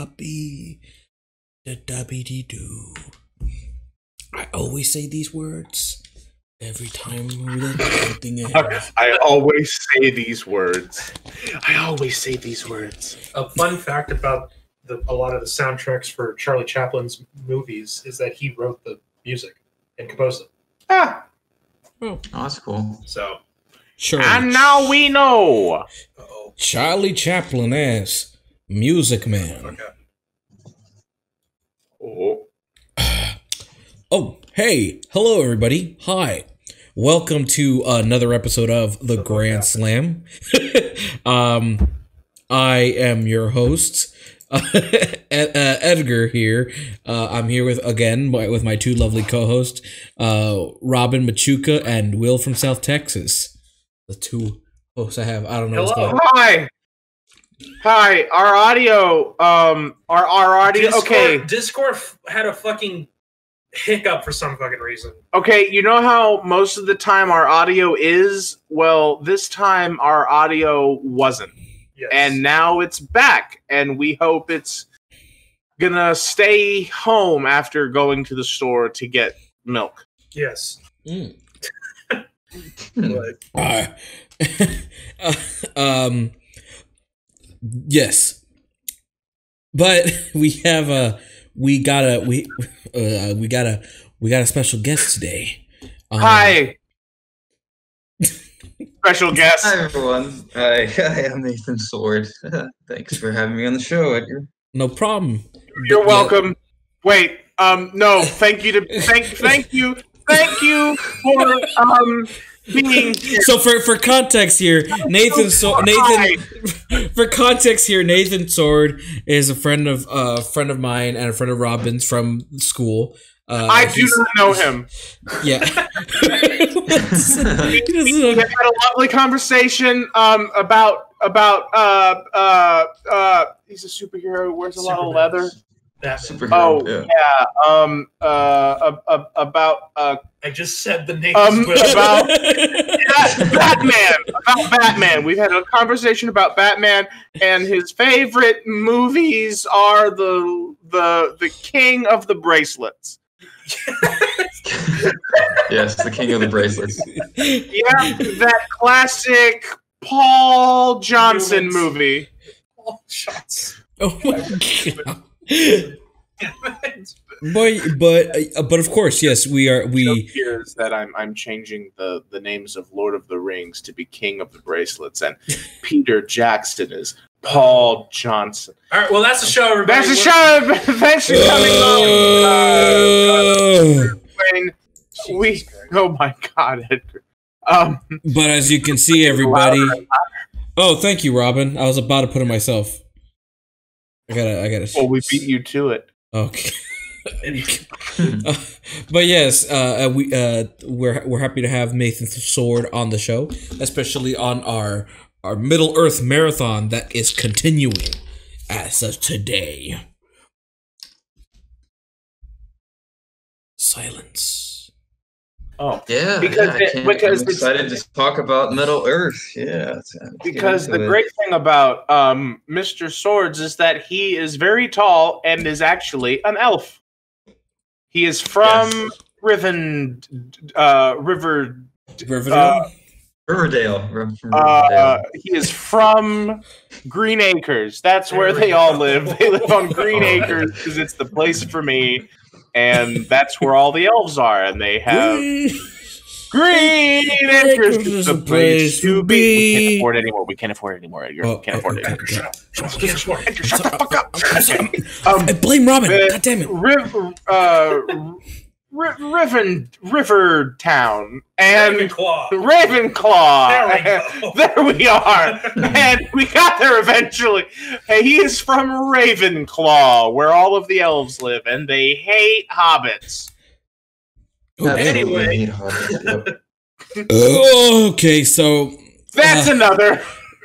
Bobby, the dubby doo. I always say these words every time we look at something else. I always say these words. I always say these words. A fun fact about a lot of the soundtracks for Charlie Chaplin's movies is that he wrote the music and composed it. Oh, that's cool. So, Sure. And now we know. uh-oh. Charlie Chaplin as Music Man. Okay. Oh. Oh, hey, hello everybody. Hi. Welcome to another episode of The Grand Slam. I am your host, Edgar here. I'm here with my two lovely co-hosts, Robin Machuca and Will from South Texas. The two hosts I have. I don't know what's going on. Hi. Our audio. Our audio. Okay. Discord had a fucking hiccup for some fucking reason. Okay. You know how most of the time our audio is? Well, this time our audio wasn't. Yes. And now it's back, and we hope it's gonna stay home after going to the store to get milk. Yes. Mm. But, Yes, but we have we got a special guest today. Hi, special guest. Hi, everyone. Hi, I'm Nathan Soord. Thanks for having me on the show, Edgar. No problem. You're welcome. Wait, no, thank you for being here. So for context here, Nathan Soord is a friend of mine and a friend of Robin's from school. I do not know him. Yeah. We had a lovely conversation about he's a superhero who wears a lot of leather. Batman. About I just said the name. about Batman. We've had a conversation about Batman, and his favorite movies are the King of the Bracelets. Yes, the King of the Bracelets. Yeah, that classic Paul Johnson movie. All shots. Oh my god. But of course, yes, we Here is that I'm changing the names of Lord of the Rings to be King of the Bracelets, and Peter Jackson is Paul Johnson. All right, well, that's the show, everybody. That's the show. Thanks for coming on. Oh my God, Edgar. But as you can see, everybody. Oh, thank you, Robin. I was about to put it myself. I gotta. Well, we beat you to it. Okay. But yes, we're happy to have Nathan Soord on the show, especially on our Middle Earth marathon that is continuing as of today. Silence. Oh, Yeah, because I'm excited to talk about Middle Earth. Yeah, because the great thing about Mr. Swords is that he is very tall and is actually an elf. He is from Riverdale. He is from Green Acres. That's where they all live. They live on Green Acres because it's the place for me, and that's where all the elves are. And they have Green Acres is the place to be. We can't afford it anymore. Edgar. Can't afford it. Edgar, shut up. Shut the fuck up. Blame Robin. God damn it. Rivertown and Ravenclaw. There we are. And we got there eventually. Hey, he is from Ravenclaw, where all of the elves live, and they hate hobbits. anyway. Okay, so that's another.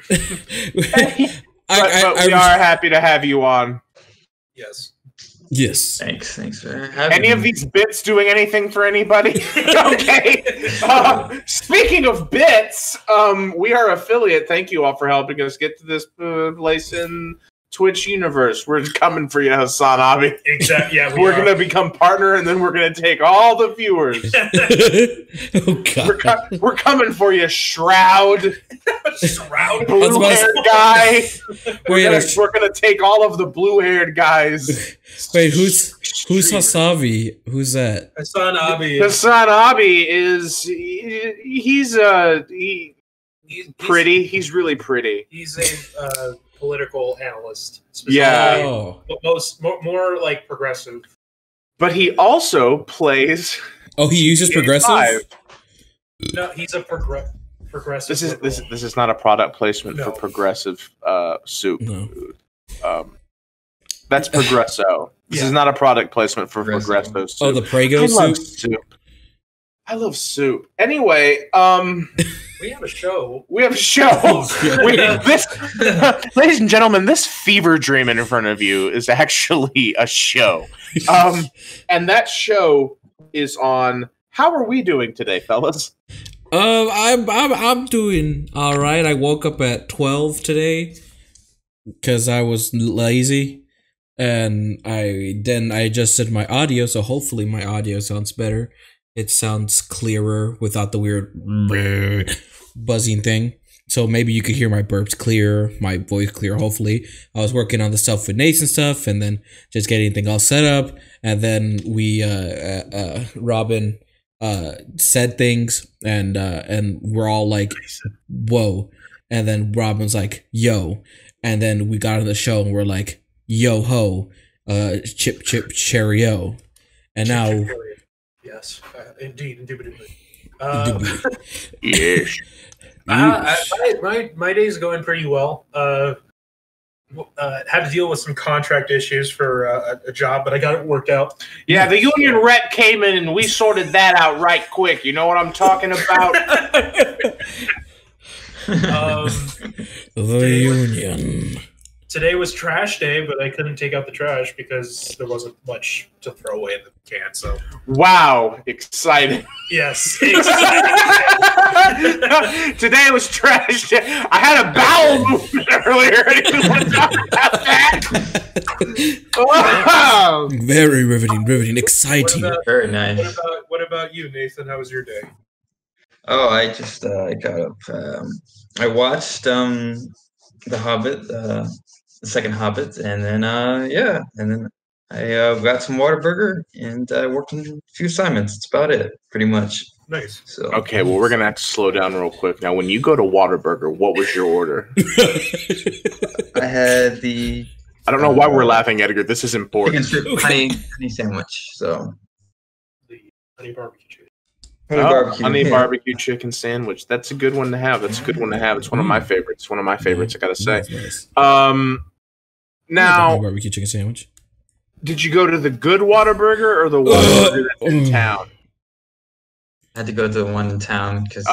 But we are happy to have you on. Yes. Yes. Thanks for having Any of these bits doing anything for anybody? Okay. Speaking of bits, we are affiliate. Thank you all for helping us get to this place in Twitch universe. We're coming for you, Hassan Abi. Exactly. Yeah, We're going to become partner, and then we're going to take all the viewers. Oh God. We're coming for you, Shroud. Shroud. Blue-haired guy. Wait, We're going to take all of the blue-haired guys. wait, who's Hasavi? Who's that? Hassan Abi. Hassan Abi is he's pretty. He's really pretty. He's a political analyst. Yeah. Oh. But more like progressive. But he also plays. Oh, he uses progressive? No, he's a progressive. This is not a product placement No. for progressive soup. No. That's Progresso. This is not a product placement for Progresso soup. Oh, the Prego I love soup? soup. I love soup. Anyway, We have a show. Ladies and gentlemen, this fever dream in front of you is actually a show. And that show is on. How are we doing today, fellas? I'm doing all right. I woke up at 12 today because I was lazy, and I adjusted my audio, so hopefully my audio sounds better. It sounds clearer without the weird buzzing thing. So maybe you could hear my burps clear, my voice clear, hopefully. I was working on the stuff with Nathan stuff, and then just getting anything all set up. And then we, Robin, said things, and we're all like, whoa. And then Robin's like, yo. And then we got on the show, and we're like, yo ho, chip chip cheerio. And now... Yes, indeed, indubitably. Yes. My day's going pretty well. Had to deal with some contract issues for a job, but I got it worked out. Yeah, the union rep came in and we sorted that out right quick. You know what I'm talking about? The union. Today was trash day, but I couldn't take out the trash because there wasn't much to throw away in the can. So, wow, exciting! Yes. Today was trash day. I had a bowel movement earlier. You want to talk about that? Wow. Very riveting, exciting. Very nice. What about you, Nathan? How was your day? Oh, I just got up. I watched The Hobbit, the second Hobbit, and then I got some Whataburger and I worked on a few assignments. That's about it, pretty much. Nice. So Okay, well, we're gonna have to slow down real quick. Now, when you go to Whataburger, what was your order? I had the I don't know why we're laughing, Edgar. This is chicken important. strip honey sandwich. So The honey barbecue chicken. honey barbecue. Barbecue chicken sandwich. That's a good one to have. It's one of my favorites. I gotta say. Nice. Now, Barbecue chicken sandwich. did you go to the good Whataburger or the Whataburger that's in town? I had to go to the one in town because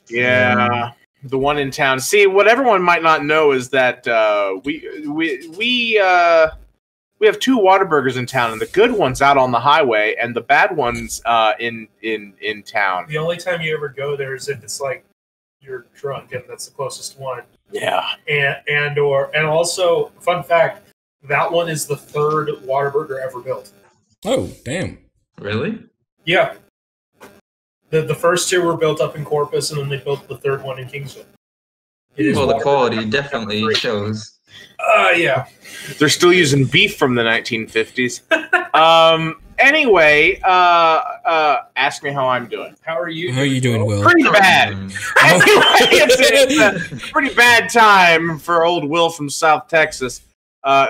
Yeah, the one in town. See, what everyone might not know is that we have two Whataburgers in town, and the good one's out on the highway, and the bad one's in town. The only time you ever go there is if it's like you're drunk, and that's the closest one. Yeah. And also, fun fact, that one is the third Whataburger ever built. Oh, damn. Really? Yeah. The first two were built up in Corpus, and then they built the third one in Kingsville. Well, the quality definitely shows. Yeah. They're still using beef from the 1950s. Anyway, ask me how I'm doing. How are you? How are you doing, Will? Pretty bad. Anyway, it's a pretty bad time for old Will from South Texas.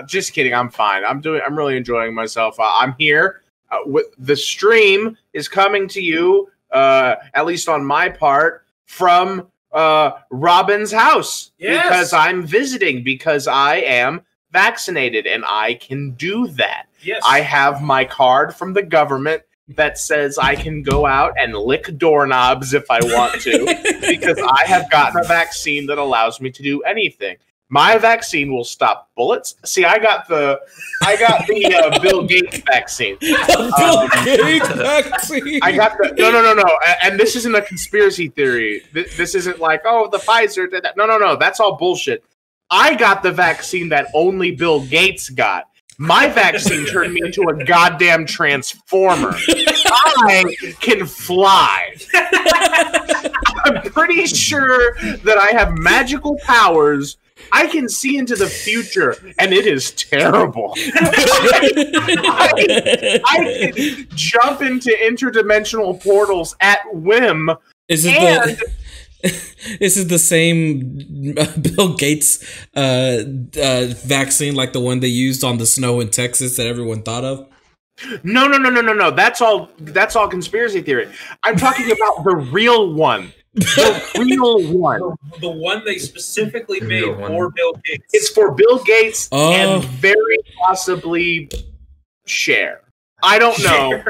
Just kidding. I'm fine. I'm really enjoying myself. I'm here. The stream is coming to you, at least on my part, from Robin's house. Yes. Because I'm visiting, because I am vaccinated, and I can do that. Yes. I have my card from the government that says I can go out and lick doorknobs if I want to, because I have gotten a vaccine that allows me to do anything. My vaccine will stop bullets. See, I got the Bill Gates vaccine. Bill Gates vaccine. I got the no. And this isn't a conspiracy theory. This isn't like, oh, the Pfizer did that. No. That's all bullshit. I got the vaccine that only Bill Gates got. My vaccine turned me into a goddamn transformer. I can fly. I'm pretty sure that I have magical powers. I can see into the future, and it is terrible. I can jump into interdimensional portals at whim. Is it This is the same Bill Gates vaccine, like the one they used on the snow in Texas that everyone thought of? No. That's all conspiracy theory. I'm talking about the real one. The real one. The one they specifically made for Bill Gates. It's for Bill Gates and very possibly Cher. I don't know.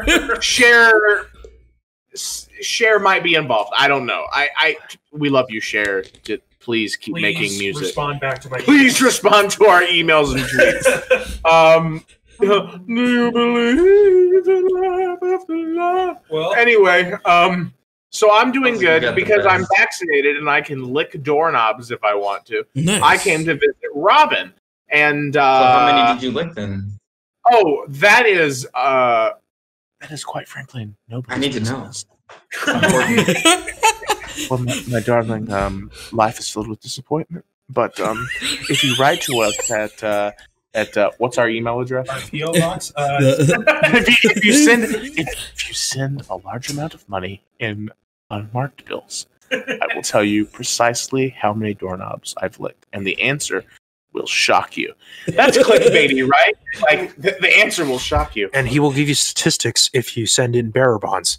Cher might be involved. I don't know. We love you, Cher. Please keep making music. Respond back to my Please respond to our emails and tweets. Do you believe in life after life? Well, anyway, so I'm doing good because I'm vaccinated and I can lick doorknobs if I want to. Nice. I came to visit Robin, and so how many did you lick then? Oh, that is quite frankly nobody. I need to know. Well, my darling, life is filled with disappointment. But if you write to us at what's our email address? Our PO box. If you send a large amount of money in unmarked bills, I will tell you precisely how many doorknobs I've licked, and the answer will shock you. That's clickbaity, right? Like the answer will shock you. And he will give you statistics if you send in bearer bonds.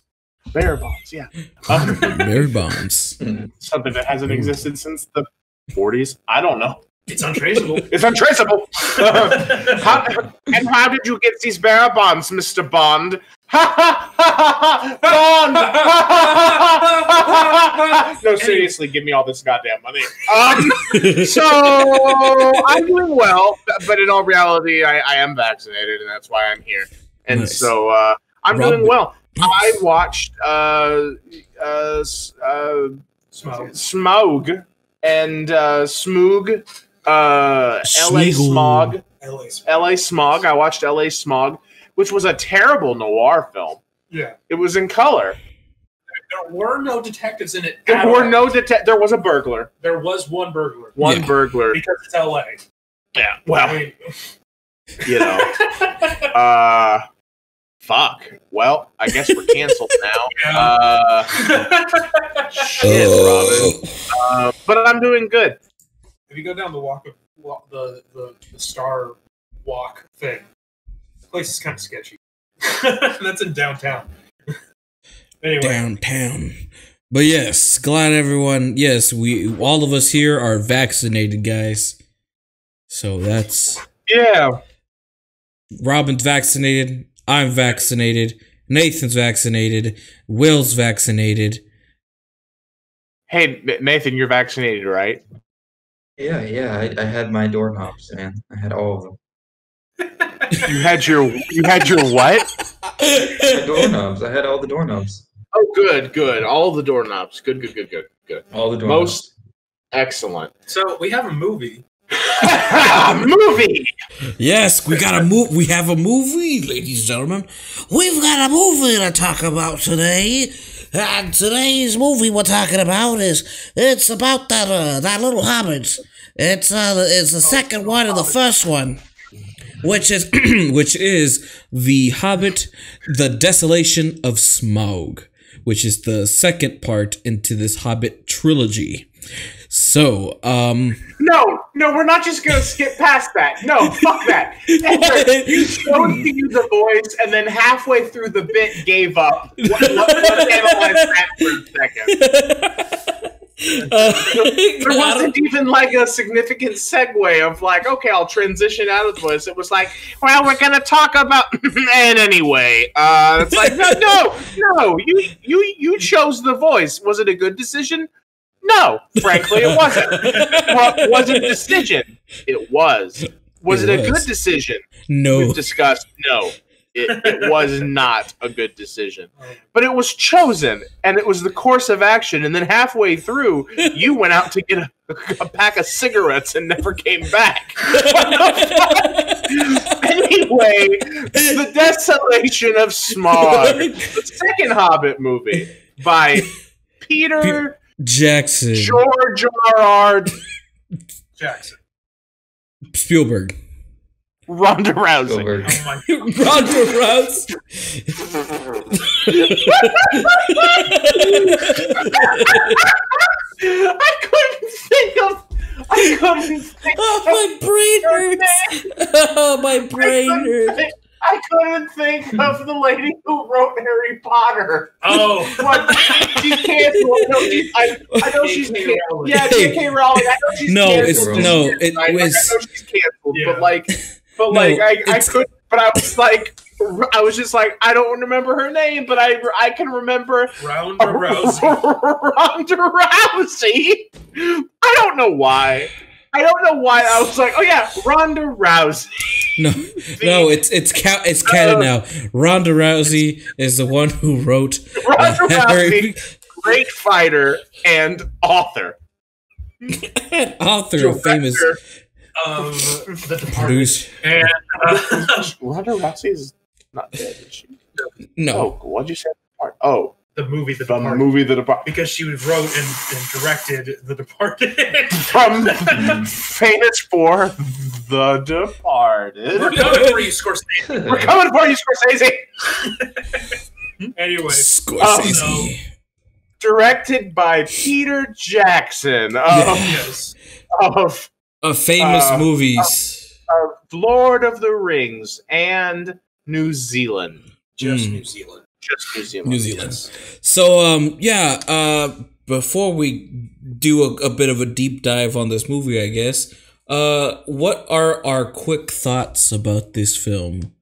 Bearer bonds, yeah. Bearer bonds. Something that hasn't existed since the 40s. I don't know. It's untraceable. It's untraceable. How did you get these bearer bonds, Mr. Bond? Bond! No, seriously, give me all this goddamn money. So, I'm doing well, but in all reality, I am vaccinated, and that's why I'm here. And nice. So, I'm doing well. I watched Smaug and Smoog. LA Smaug. LA Smaug. I watched LA Smaug, which was a terrible noir film. Yeah. It was in color. There were no detectives in it. There was a burglar. There was one burglar. One burglar. Because it's LA. Yeah. Well, I mean, you know. Fuck. Well, I guess we're canceled now. Shit, Robin. But I'm doing good. If you go down the Star Walk thing, the place is kind of sketchy. That's in downtown. Anyway. Downtown. But yes, glad everyone. Yes, all of us here are vaccinated, guys. So that's Robin's vaccinated. I'm vaccinated. Nathan's vaccinated. Will's vaccinated. Hey, Nathan, you're vaccinated, right? Yeah. I had my doorknobs, man. I had all of them. You had your what? My doorknobs. I had all the doorknobs. Oh, good. All the doorknobs. Good. All the doorknobs. Most excellent. So we have a movie. Movie. Yes, we got a movie. We have a movie, ladies and gentlemen. We've got a movie to talk about today. And today's movie we're talking about it's about that little Hobbit. It's the second one and the first one, which is the Hobbit, the Desolation of Smaug, which is the second part into this Hobbit trilogy. So, No, we're not just gonna skip past that. No, fuck that. You showed you the voice, and then halfway through the bit gave up. Let's analyze that for a second. There wasn't even like a significant segue of like, okay, I'll transition out of the voice. It was like, well, we're gonna talk about, and anyway, it's like, no, you chose the voice. Was it a good decision? No, frankly, it wasn't. What was a decision? It was. Was it a good decision? No. We've discussed. No, It was not a good decision. But it was chosen, and it was the course of action. And then halfway through, you went out to get a pack of cigarettes and never came back. Anyway, The Desolation of Smaug, the second Hobbit movie by Peter Jackson. George R.R. Jackson. Spielberg. Ronda Rousey. Colbert. Oh my Ronda Rousey. I couldn't think of. Oh, my brain hurts. Oh, my brain hurts. I couldn't think of the lady who wrote Harry Potter. Oh, What? She's canceled. No, I know she's canceled. Yeah, J.K. Rowling. I know she's No, canceled. it's no. It I know was she's canceled, Yeah. but like, No, I couldn't. But I was just like, I don't remember her name, but I can remember Ronda Rousey. Ronda Rousey. I don't know why. I was like, oh yeah, Ronda Rousey. no. It's canon now. Ronda Rousey is the one who wrote Ronda Harry, Rousey, great fighter and author. author of famous The Departed. producer. And Ronda Rousey is not dead, is she? No, Oh, what'd you say? Oh, the movie The the Departed. movie The Departed. Because she wrote and directed The Departed. From famous for The Departed. We're coming for you, Scorsese. We're coming for you, Scorsese. Anyway, Scorsese. Directed by Peter Jackson yes. of Of famous movies. Lord of the Rings and New Zealand. Just New Zealand. Just New Zealand. New Zealand. Yes. So, before we do a bit of a deep dive on this movie, I guess, what are our quick thoughts about this film?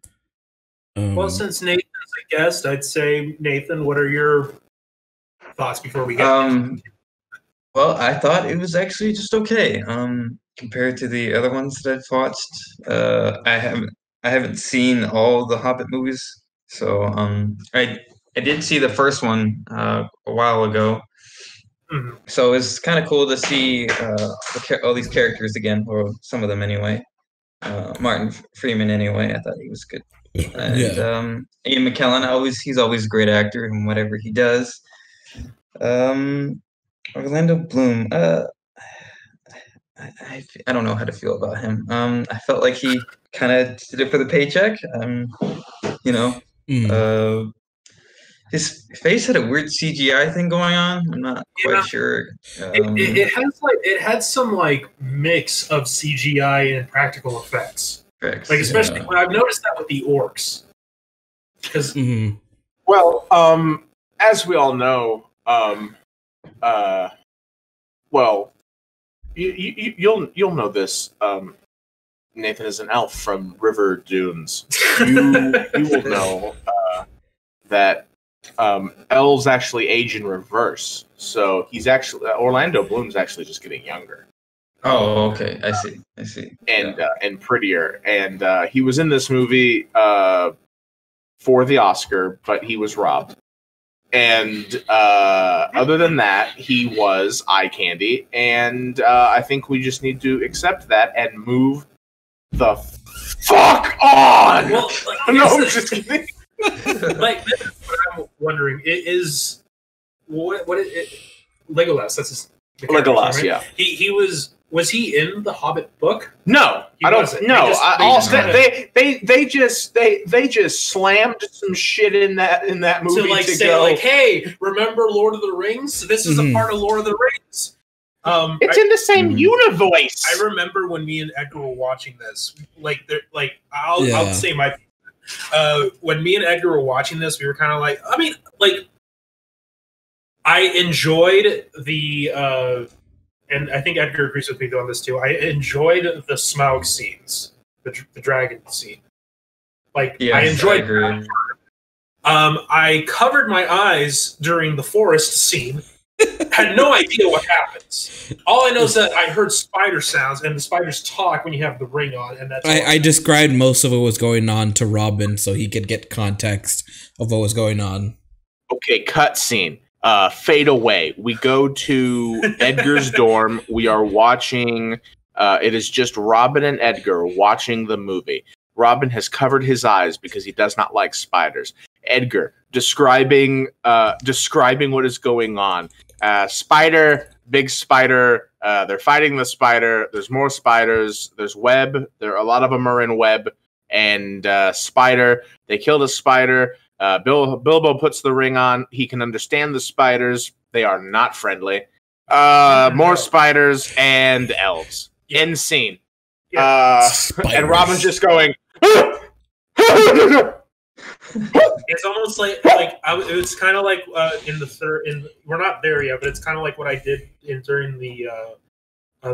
Well, since Nathan's a guest, I'd say, Nathan, what are your thoughts before we get Well, I thought it was actually just okay. Compared to the other ones that I've watched, I haven't seen all the Hobbit movies, so I did see the first one a while ago. Mhm. So it's kind of cool to see all these characters again, or some of them anyway. Martin Freeman, anyway, I thought he was good. And Ian McKellen, he's always a great actor in whatever he does. Orlando Bloom, I don't know how to feel about him. I felt like he kind of did it for the paycheck. His face had a weird CGI thing going on. I'm not quite sure. it had some like mix of CGI and practical effects. Correct. Like especially when I've noticed that with the orcs. Because Well, as we all know, well, you'll know this. Nathan is an elf from River Dunes. You will know that elves actually age in reverse. So he's actually Orlando Bloom's actually just getting younger. Oh, okay. I see. And prettier. And he was in this movie for the Oscar, but he was robbed. And other than that, he was eye candy. And I think we just need to accept that and move the fuck on. well, No, I'm just kidding. like this is what I'm wondering. It is Legolas. That's his the character's Legolas, name, right? yeah. He was he in the Hobbit book? No, He I don't. wasn't. No, They they just slammed some shit in that movie To like to say go. like, hey, remember Lord of the Rings? This is a part of Lord of the Rings. It's in the same univoice. I remember when me and Edgar were watching this. I'll say my. When me and Edgar were watching this, we were kind of like, I enjoyed the, and I think Edgar agrees with me on this too. I enjoyed the Smaug scenes, the dragon scene. I enjoyed. I agree. I covered my eyes during the forest scene. had no idea what happens. All I know is that I heard spider sounds, and the spiders talk when you have the ring on, and that's. I described most of what was going on to Robin so he could get context of what was going on. Okay, cutscene. Fade away. We go to Edgar's dorm. We are watching. It is just Robin and Edgar watching the movie. Robin has covered his eyes because he does not like spiders. Edgar describing what is going on. Spider, big spider. They're fighting the spider. There's more spiders. There's web. A lot of them are in web. And spider. They killed a spider. Bilbo puts the ring on. He can understand the spiders. They are not friendly. More spiders and elves. End scene. And Robin's just going. It's almost like it's kind of like in the third. We're not there yet, but it's kind of like what I did during the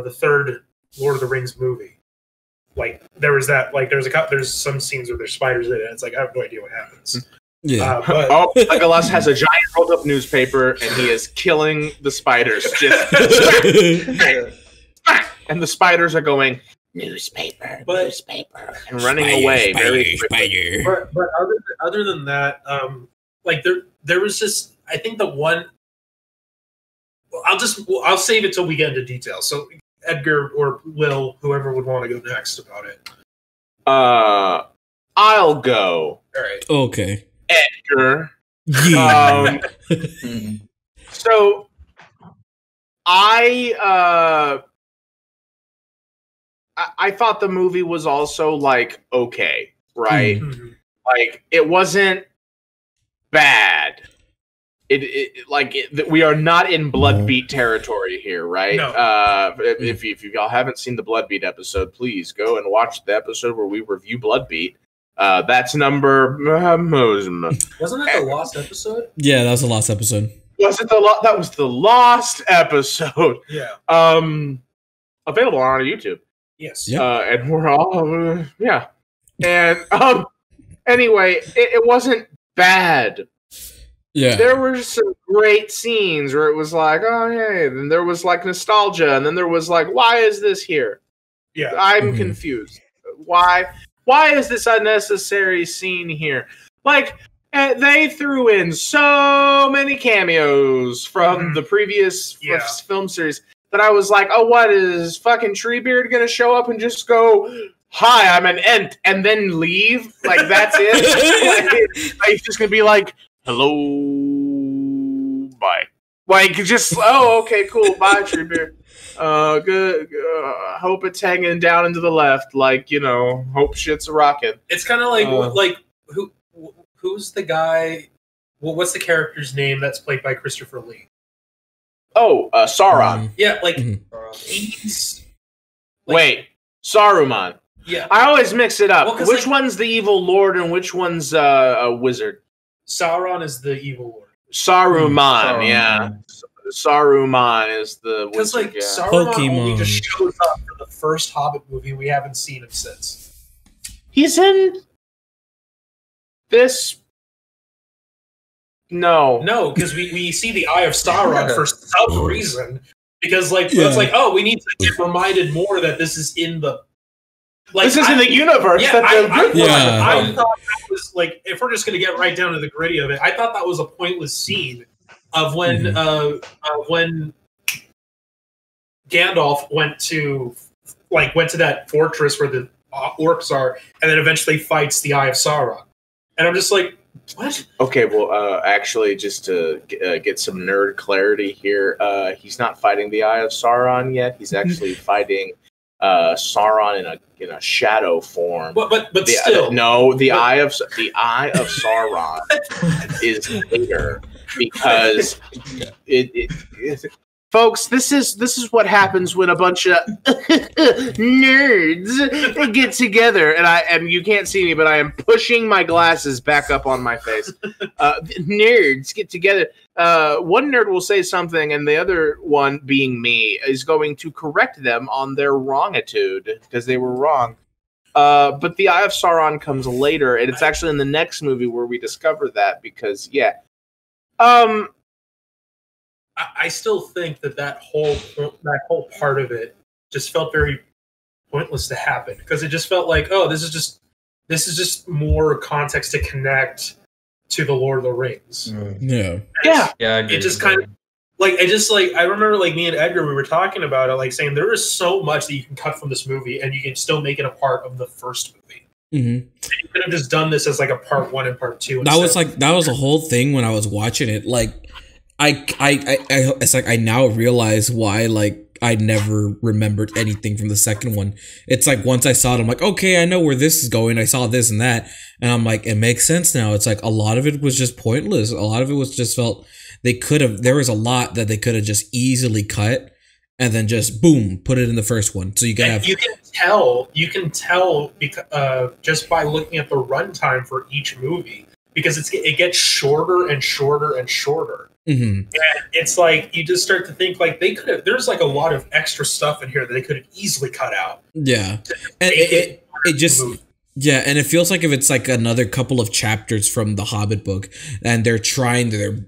third Lord of the Rings movie. Like there was that. Like there's some scenes where there's spiders in it. And it's like I have no idea what happens. Yeah. Legolas has a giant rolled up newspaper and he is killing the spiders. Just and the spiders are going newspaper, and running away. Spider. But other than that, like there was just I think the one. I'll save it till we get into details. So Edgar or Will, whoever would want to go next about it. I'll go. All right. Okay. Edgar. Yeah. So I thought the movie was also like okay, right? Mm-hmm. Like it wasn't bad. We are not in Bloodbeat territory here, right? No. If y'all haven't seen the Bloodbeat episode, please go and watch the episode where we review Bloodbeat. That's number. Wasn't that the lost episode? Yeah, that was the last episode. Was it that was the lost episode? Yeah. Available on our YouTube. Yes. Yep. And we're all yeah. And anyway, it wasn't bad. Yeah. There were some great scenes where it was like, oh hey, then there was like nostalgia, and then there was like, why is this here? Yeah. I'm confused. Why is this unnecessary scene here? Like, they threw in so many cameos from the previous film series that I was like, oh, what is fucking Treebeard gonna show up and just go, hi, I'm an Ent, and then leave? Like, that's it? Like, he's just gonna be like, hello, bye. Like, just, oh, okay, cool, bye, Treebeard. Good. Hope it's hanging down and to the left. Like, hope shit's rocking. It's kind of like who's the guy? Well, what's the character's name that's played by Christopher Lee? Oh, Sauron. Yeah, like he's. Wait, Saruman. Yeah, I always mix it up. Well, which one's the evil lord and which one's a wizard? Sauron is the evil lord. Saruman, yeah. Saruman is the because wizard, Saruman Pokemon. only just shows up for the first Hobbit movie. We haven't seen him since. He's in this. No, because we see the Eye of Sauron for some reason. Because it's like, oh, we need to get reminded more that this is in the. Like, this is in the universe. Yeah, Yeah. I thought that was like, if we're just going to get right down to the gritty of it, I thought that was a pointless scene of when Gandalf went to that fortress where the orcs are, and then eventually fights the Eye of Sauron, and I'm just like, what? Okay, well, actually, just to get some nerd clarity here, he's not fighting the Eye of Sauron yet. He's actually fighting Sauron in a shadow form. But still, the Eye of Sauron is later because folks, this is what happens when a bunch of nerds get together, and you can't see me, but I am pushing my glasses back up on my face. Nerds get together. One nerd will say something, and the other one, being me, is going to correct them on their wrongitude because they were wrong. But the Eye of Sauron comes later, and it's actually in the next movie where we discover that because I still think that whole part of it just felt very pointless to happen, because it just felt like, oh, this is just more context to connect to the Lord of the Rings. Yeah. It just kind of like, I remember, like, me and Edgar, we were talking about it, like, saying there is so much that you can cut from this movie and you can still make it a part of the first movie. And you could have just done this as like a part 1 and part 2. That was a whole thing when I was watching it. Like, it's like I now realize why, like, I never remembered anything from the second one. It's like once I saw it, I'm like, okay, I know where this is going. I saw this and that, and I'm like, it makes sense now. It's like a lot of it was just pointless. A lot of it was just felt there was a lot that they could have just easily cut and then just boom, put it in the first one. So you can tell because just by looking at the runtime for each movie, because it gets shorter and shorter and shorter. And it's like you just start to think like there's like a lot of extra stuff in here that they could have easily cut out. Yeah. And it feels like if it's like another couple of chapters from the Hobbit book and they're trying their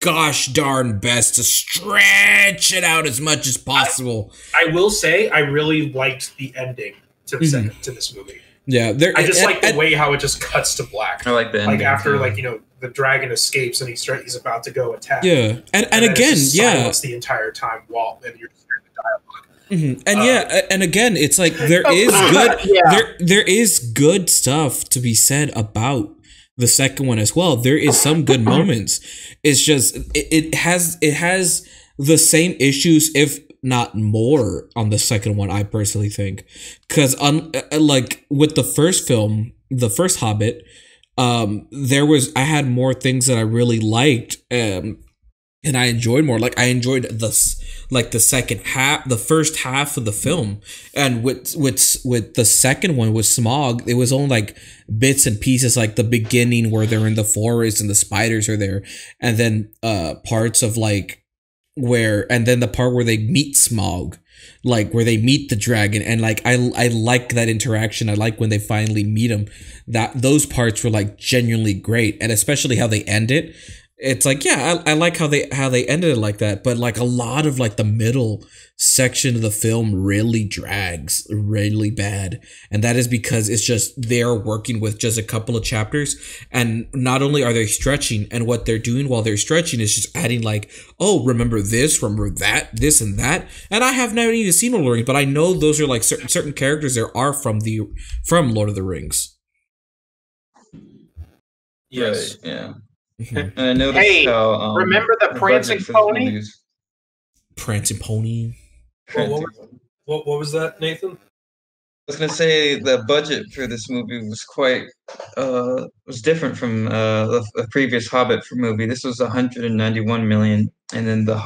gosh darn best to stretch it out as much as possible. I will say I really liked the ending to the to this movie. Yeah, I just like the way how it just cuts to black. I like that. Like after, like, you know, the dragon escapes and he's about to go attack. Yeah, and again, silence the entire time and you're just hearing the dialogue. And again, it's like there is good stuff to be said about the second one as well. There is some good moments. It's just it has the same issues, if not more, on the second one, I personally think, because like with the first film, the first Hobbit, I had more things that I really liked, and I enjoyed more. Like I enjoyed the first half of the film, and with the second one with Smaug, it was only like bits and pieces, like the beginning where they're in the forest and the spiders are there, and then parts of like and then the part where they meet Smaug, like where they meet the dragon, and like I like that interaction. I like when they finally meet him. Those parts were like genuinely great, and especially how they end it. It's like, yeah, I like how they ended it like that, but like a lot of like the middle section of the film really drags really bad, and that is because it's just they're working with just a couple of chapters, and not only are they stretching, and what they're doing while they're stretching is just adding like, oh, remember this, remember that, this and that, and I have never even seen Lord of the Rings, but I know those are like certain characters there are from Lord of the Rings. Yes. Right, yeah. And I noticed how remember the prancing pony? Prancing pony. What was that, Nathan? I was gonna say the budget for this movie was quite was different from the previous Hobbit movie. This was 191 million, and then the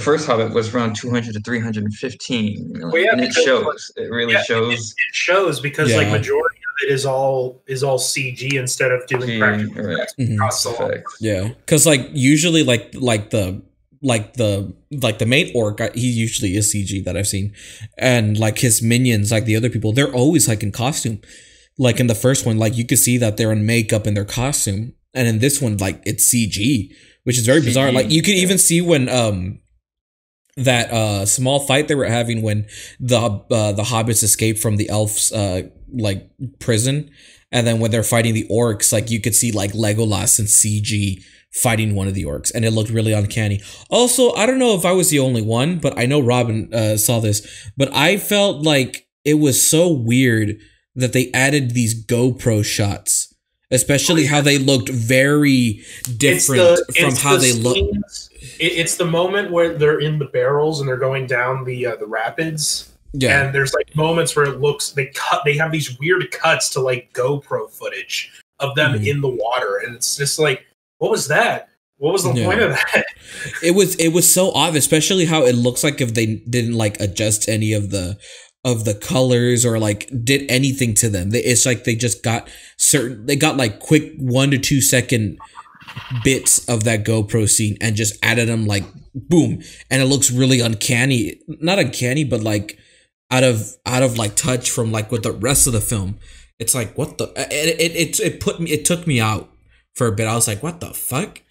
first Hobbit was around 200 to 315 million. Well, yeah, and it shows. It really shows. It shows because like majority of it is all CG instead of doing practical effects. Yeah, because like usually like the main orc, he usually is CG that I've seen, and like his minions, like the other people, they're always like in costume. Like in the first one, like you could see that they're in makeup in their costume, and in this one, like it's CG, which is very bizarre. Like you could even see when that small fight they were having when the hobbits escaped from the elves like prison, and then when they're fighting the orcs, like you could see like Legolas and CG fighting one of the orcs, and it looked really uncanny. Also, I don't know if I was the only one, but I know Robin saw this, but I felt like it was so weird that they added these GoPro shots, especially how they looked very different from how they look. It's the moment where they're in the barrels and they're going down the rapids. Yeah, and there's like moments where it looks they have these weird cuts to like GoPro footage of them in the water, and it's just like, what was that? What was the point of that? It was so odd, especially how it looks like if they didn't like adjust any of the colors or like did anything to them. It's like they just got like quick 1 to 2 second bits of that GoPro scene and just added them like boom, and it looks really uncanny. Not uncanny, but like out of like touch from like with the rest of the film. It's like, what the it took me out for a bit. I was like, what the fuck?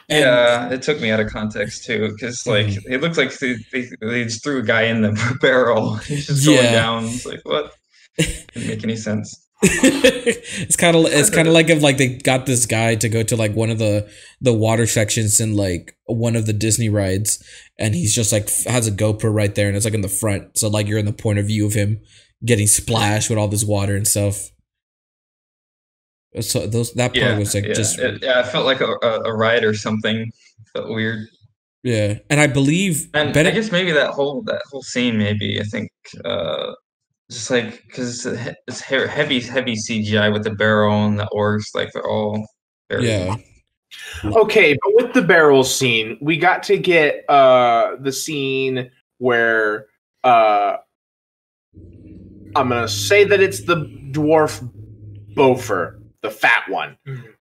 And Yeah, it took me out of context too, because like it looked like they just threw a guy in the barrel. He's just going down. It's like, what? Didn't make any sense. it's kind of like if like they got this guy to go to like one of the water sections in like one of the Disney rides, and he's just like has a GoPro right there, and it's like in the front, so like you're in the point of view of him getting splashed with all this water and stuff. So that part was like I felt like a ride or something. Felt weird. Yeah, and I believe, and I guess maybe that whole scene, maybe I think. Just like because it's heavy CGI with the barrel and the orcs, like they're all very Okay, but with the barrel scene, we got to get the scene where I'm gonna say that it's the dwarf Beaufort, the fat one.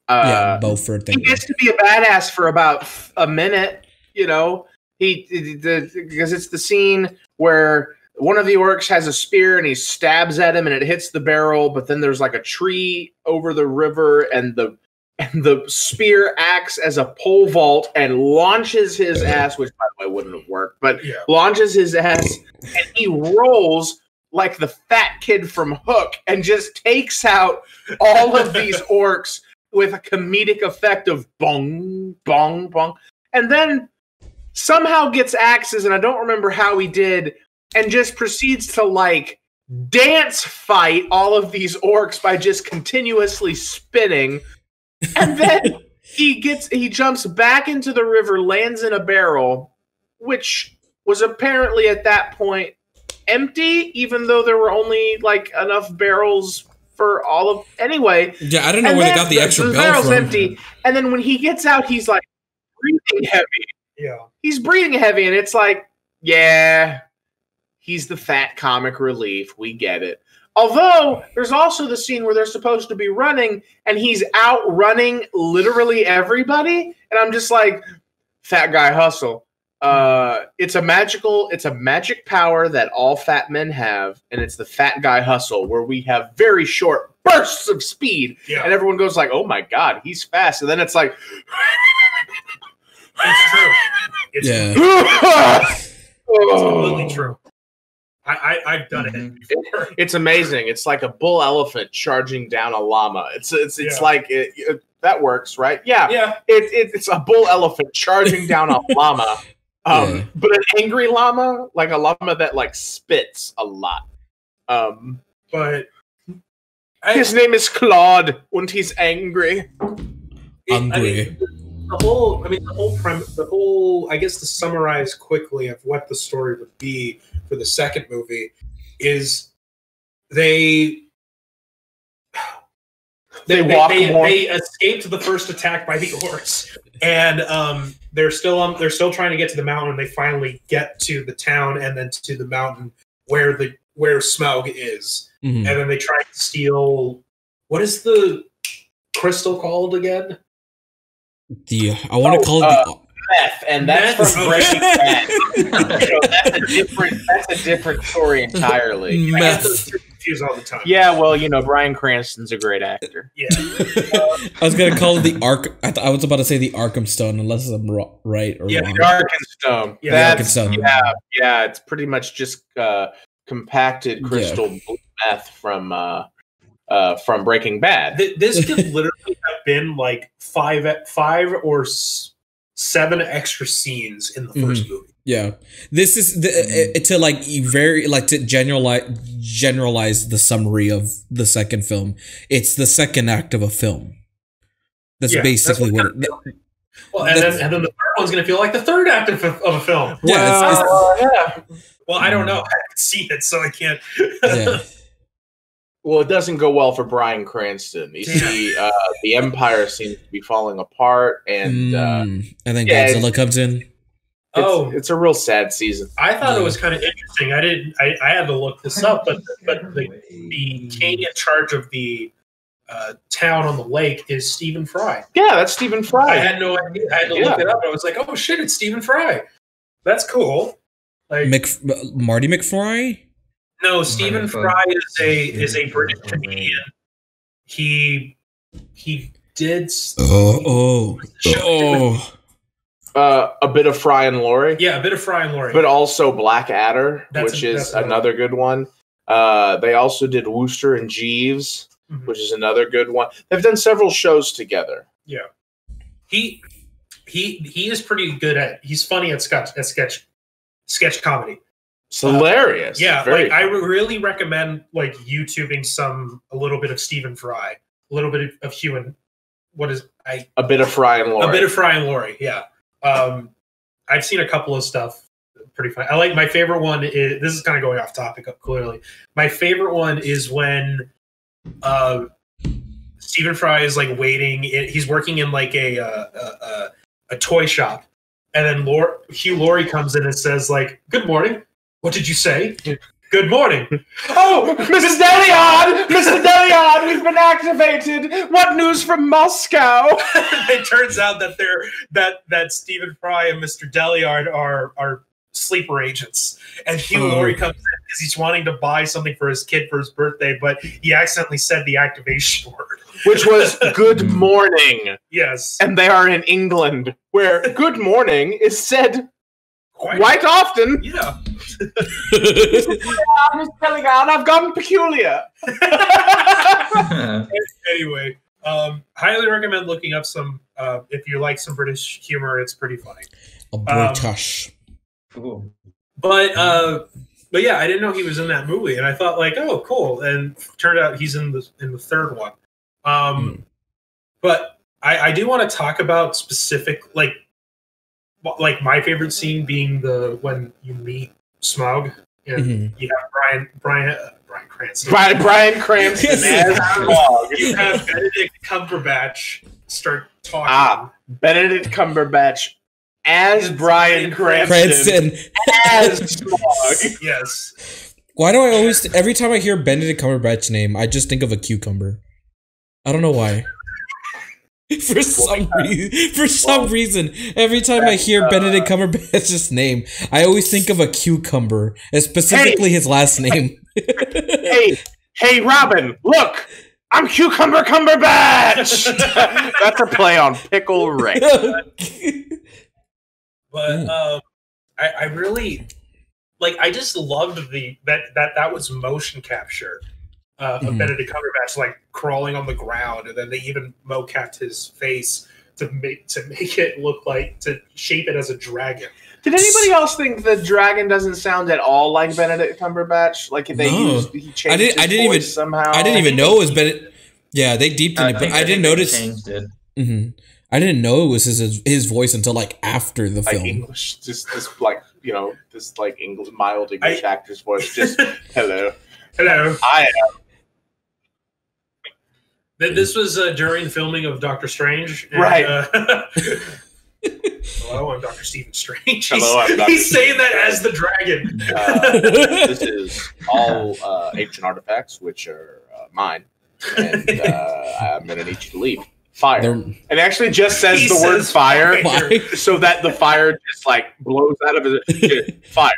Beaufort. He gets to be a badass for about a minute, you know. Because it's the scene where one of the orcs has a spear and he stabs at him and it hits the barrel, but then there's like a tree over the river and the spear acts as a pole vault and launches his ass, which by the way wouldn't have worked, but launches his ass and he rolls like the fat kid from Hook and just takes out all of these orcs with a comedic effect of bong, bong, bong. And then somehow gets axes, and I don't remember how he did, and just proceeds to like dance fight all of these orcs by just continuously spinning. And then he jumps back into the river, lands in a barrel, which was apparently at that point empty, even though there were only like enough barrels for all of anyway. Yeah, I don't know where they got the extra barrel from. Empty, and then when he gets out, he's like breathing heavy. Yeah, he's breathing heavy, and it's like, yeah. He's the fat comic relief. We get it. Although, there's also the scene where they're supposed to be running, and he's outrunning literally everybody. And I'm just like, fat guy hustle. It's a magic power that all fat men have, and it's the fat guy hustle, where we have very short bursts of speed. Yeah. And everyone goes like, oh my God, he's fast. And then it's like... It's true. It's completely true. I've done it. It's amazing. It's like a bull elephant charging down a llama. It's like that works, right? Yeah. It's a bull elephant charging down a llama, but an angry llama, like a llama that like spits a lot. But his name is Claude, and he's angry. The whole I guess to summarize quickly of what the story would be for the second movie is they escaped the first attack by the orcs, and they're still trying to get to the mountain. And they finally get to the town and then to the mountain where Smaug is, and then they try to steal. What is the crystal called again? I want to call it meth, and that's meth. from Breaking Bad. That's a different story entirely. Meth. I confused all the time. Yeah, well, Bryan Cranston's a great actor. Yeah. I was gonna call it the Ark. I was about to say the Arkham Stone, unless I'm right or wrong. The Arkham Stone. Yeah, the Arkham Stone. Yeah. It's pretty much just compacted crystal blue meth from Breaking Bad. This could literally have been like 5 or 7 extra scenes in the first movie. Yeah, this is to like to generalize the summary of the second film. It's the second act of a film. That's basically what. And then the third one's going to feel like the third act of a film. Yeah. Well, I don't know. I haven't seen it, so I can't. Yeah. Well, it doesn't go well for Bryan Cranston. You see, the Empire seems to be falling apart, and then Godzilla comes in. It's a real sad season. I thought it was kind of interesting. I had to look this up, but the king in charge of the town on the lake is Stephen Fry. Yeah, that's Stephen Fry. I had no idea. I had to look it up. I was like, oh shit, it's Stephen Fry. That's cool. Like Marty McFly. No, Stephen Fry is a British comedian. He did. A bit of Fry and Laurie. Yeah, a bit of Fry and Laurie. But also Blackadder, which is another good one. They also did Wooster and Jeeves, which is another good one. They've done several shows together. Yeah. He is pretty good at. He's funny at sketch comedy. It's hilarious. Yeah, like I really recommend like YouTubing a little bit of Stephen Fry, a little bit of Hugh and a bit of Fry and Laurie. A bit of Fry and Laurie. Yeah. I've seen a couple of stuff. Pretty fun. I like my favorite one. This is kind of going off topic clearly. My favorite one is when Stephen Fry is like waiting. He's working in like a toy shop, and then Hugh Laurie comes in and says like, "Good morning. What did you say? Good morning." Oh, Mrs. Deliard! Mr. Deliard, we've been activated. What news from Moscow? It turns out that that Stephen Fry and Mr. Deliard are sleeper agents, and Hugh Laurie comes in because he's wanting to buy something for his kid for his birthday, but he accidentally said the activation word, which was "good morning." Yes, and they are in England, where "good morning" is said quite often. Yeah. Mr. Deliard, I've gone peculiar. Anyway, highly recommend looking up some. If you like some British humor, it's pretty funny. British. Cool. But yeah, I didn't know he was in that movie, and I thought like, oh, cool. And turned out he's in the third one. But I do want to talk about specific like my favorite scene being when you meet Smaug and you have Brian Cranston. Brian Cranston as Smaug. You have Benedict Cumberbatch start talking. Benedict Cumberbatch as Brian Cranston as Smaug. Yes. Why do I always, every time I hear Benedict Cumberbatch's name, I just think of a cucumber. I don't know why. For some reason, every time I hear Benedict Cumberbatch's name, I always think of a cucumber, and specifically his last name. Hey, Robin, look! I'm Cucumber Cumberbatch! That's a play on Pickle Rick. But I really I just loved that was motion capture of Benedict Cumberbatch like crawling on the ground, and then they even mocapped his face to make it look like, to shape it as a dragon. Did anybody else think the dragon doesn't sound at all like Benedict Cumberbatch? Like he changed his voice somehow. I didn't even know it was Benedict. Yeah, they deeped in it, but I didn't notice. Changed it. I didn't know it was his voice until like after the film. English, just this English, mild English actor's voice. Just hello. I am. This was during filming of Doctor Strange. And, right. Hello, I'm Dr. Stephen Strange. Hello, I'm Dr. He's saying that as the dragon. This is all ancient artifacts, which are mine. And I'm going to need you to leave. Fire. And actually just says the word fire so that the fire just like blows out of his fire.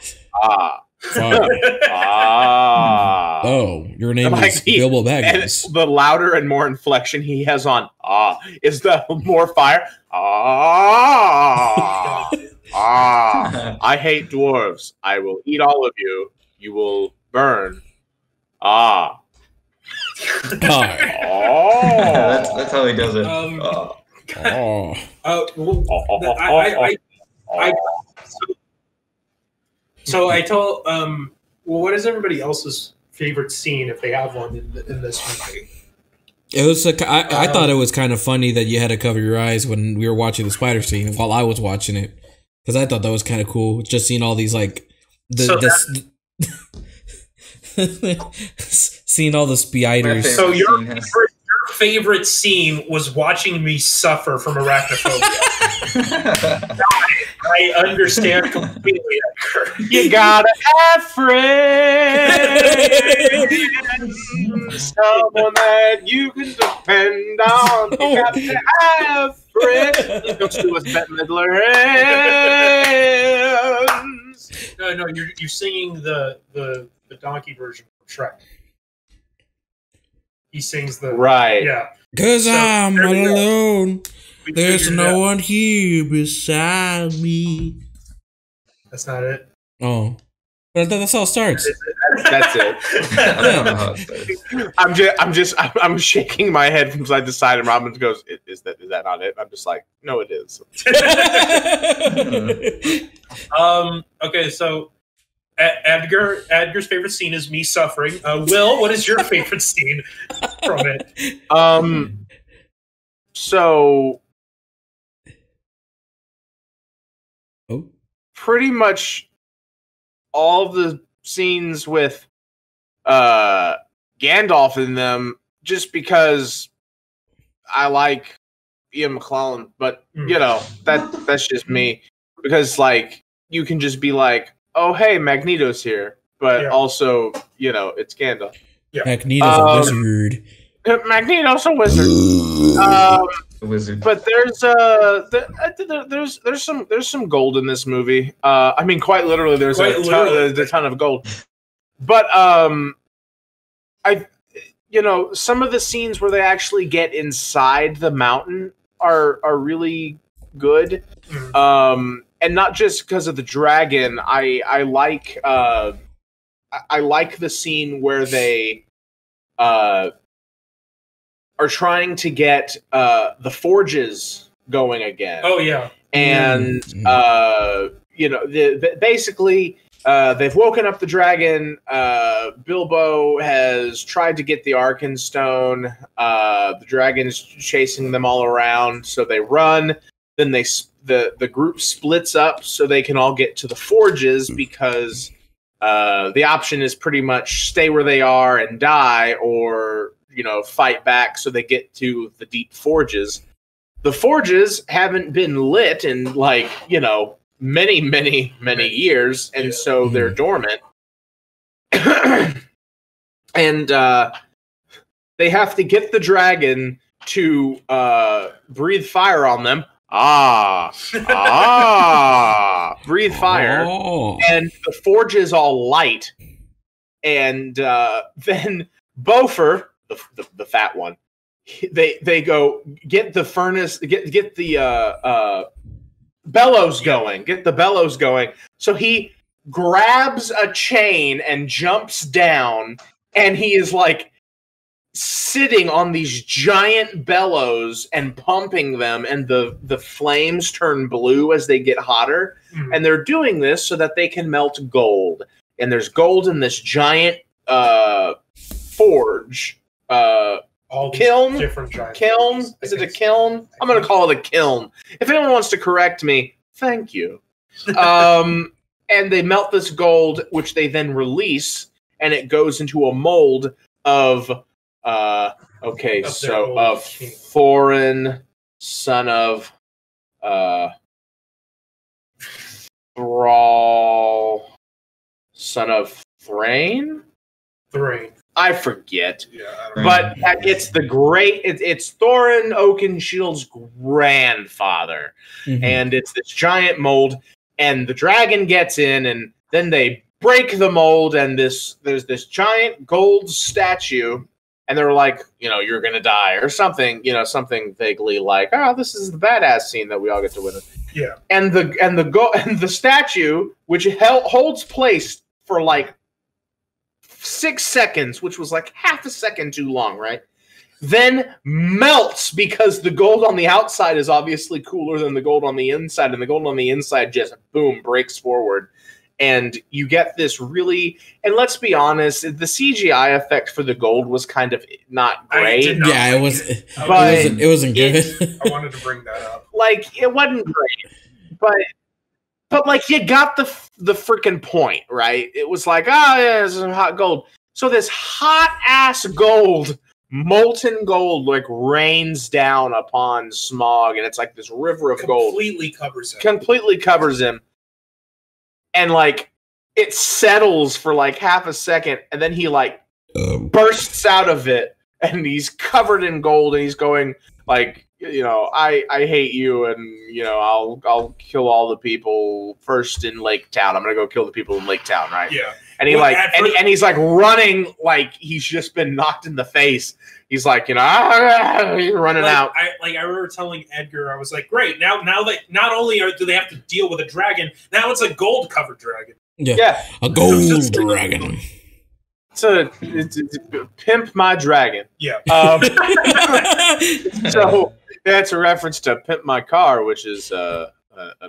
Oh, your name is Bilbo Baggins. And the louder and more inflection he has on is the more fire. I hate dwarves. I will eat all of you. You will burn. That's how he does it. So I told what is everybody else's favorite scene if they have one in this movie? It was I thought it was kind of funny that you had to cover your eyes when we were watching the spider scene while I was watching it, because I thought that was kind of cool, just seeing all these seeing all the spiders. So your favorite scene was watching me suffer from arachnophobia. I understand completely. You gotta have friends, someone that you can depend on. You gotta have friends. Don't do us Bette Midler hands. No, you're singing the donkey version of Shrek. He sings the right. Yeah. 'Cause I'm alone. There's no one here beside me. That's not it. Oh. But I thought that's how it starts. That's it. I don't know how it starts. I'm shaking my head from side to side, and Robin goes, "Is that not it?" I'm just like, "No, it is." Okay, so Edgar's favorite scene is me suffering. Will, what is your favorite scene from it? So pretty much all of the scenes with Gandalf in them, just because I like Ian McClellan, but you know, that's just me. Because like you can just be like, oh hey, Magneto's here, but also, you know, it's Gandalf. Yeah. Magneto's a wizard. Magneto's a wizard. Wizard. But there's some gold in this movie. I mean, quite literally, there's a ton of gold. But some of the scenes where they actually get inside the mountain are really good. And not just because of the dragon. I like the scene where they are trying to get the forges going again. Oh yeah, and basically they've woken up the dragon. Bilbo has tried to get the Arkenstone. The dragon's chasing them all around, so they run. Then the group splits up so they can all get to the forges, because the option is pretty much stay where they are and die, or fight back so they get to the deep forges. The forges haven't been lit in many years, and so they're dormant. And they have to get the dragon to breathe fire on them. Breathe fire. And the forges all light. And then Beaufort, the fat one, they go get the furnace, get the bellows going, get the bellows going. So he grabs a chain and jumps down, and he is like sitting on these giant bellows and pumping them, and the flames turn blue as they get hotter. And they're doing this so that they can melt gold. And there's gold in this giant forge. All kiln? Different giant Kiln? Is it a kiln? I'm going to call it a kiln. If anyone wants to correct me, thank you. And they melt this gold, which they then release, and it goes into a mold of Thorin, son of Thrall, son of Thrain? Thrain. I forget. Yeah, but it's it's Thorin Oakenshield's grandfather. And it's this giant mold, and the dragon gets in, and then they break the mold, and there's this giant gold statue, and they're like, you're gonna die or something, something vaguely like, this is the badass scene that we all get to witness. Yeah. And the statue, which holds place for like 6 seconds, which was like half a second too long, right? Then melts, because the gold on the outside is obviously cooler than the gold on the inside, and the gold on the inside just boom breaks forward. And you get this really, and let's be honest, the CGI effect for the gold was kind of not great. It wasn't good. I wanted to bring that up. Like, it wasn't great, but like, you got the freaking point, right? It was like, this is hot gold. So this hot ass gold, molten gold, like rains down upon Smaug, and it's like this river of gold. Completely covers him. And like, it settles for like half a second, and then he like bursts out of it, and he's covered in gold, and he's going like, I hate you, and I'll kill all the people first in Lake Town. I'm gonna go kill the people in Lake Town, right? Yeah. and he's like running like he's just been knocked in the face. He's like, he's running out. I remember telling Edgar, I was like, great. Now that not only do they have to deal with a dragon, now it's a gold covered dragon. Yeah. A gold dragon. It's Pimp My Dragon. Yeah. So that's a reference to Pimp My Car, which is an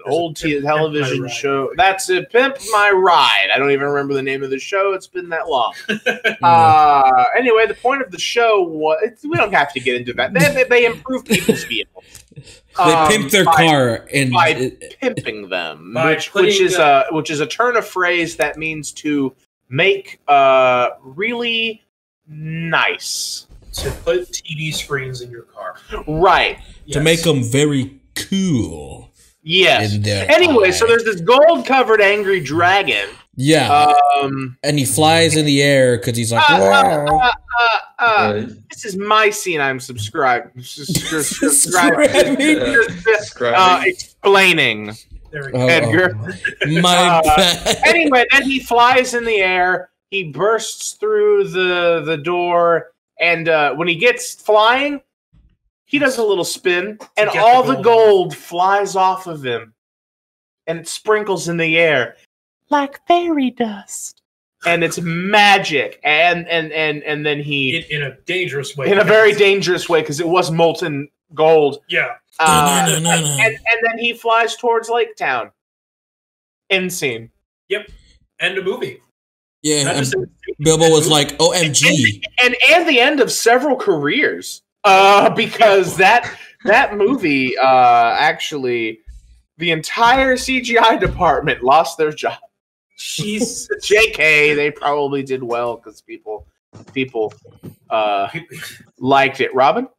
old television show. That's a Pimp My Ride. I don't even remember the name of the show. It's been that long. Anyway, the point of the show was we don't have to get into that. They improve people's vehicles. They pimp their car by pimping them, which is a turn of phrase that means to make really nice. To put TV screens in your car, right? Yes. To make them very cool. Yes. Anyway, so there's this gold-covered angry dragon. Yeah. And he flies in the air because he's like, this is my scene. I'm subscribing. Explaining. There we go. Edgar. My bad. Anyway, then he flies in the air. He bursts through the door, and when he gets flying, he does a little spin, and all the gold flies off of him, and it sprinkles in the air like fairy dust, and it's magic. And then he in a dangerous way, in a very dangerous way, because it was molten gold. Yeah. And then he flies towards Lake Town. End scene. Yep. End of movie. Yeah. Bilbo was like, OMG. And the end of several careers. Because that movie, actually, the entire CGI department lost their job. Jeez. JK, they probably did well because people liked it. Robin?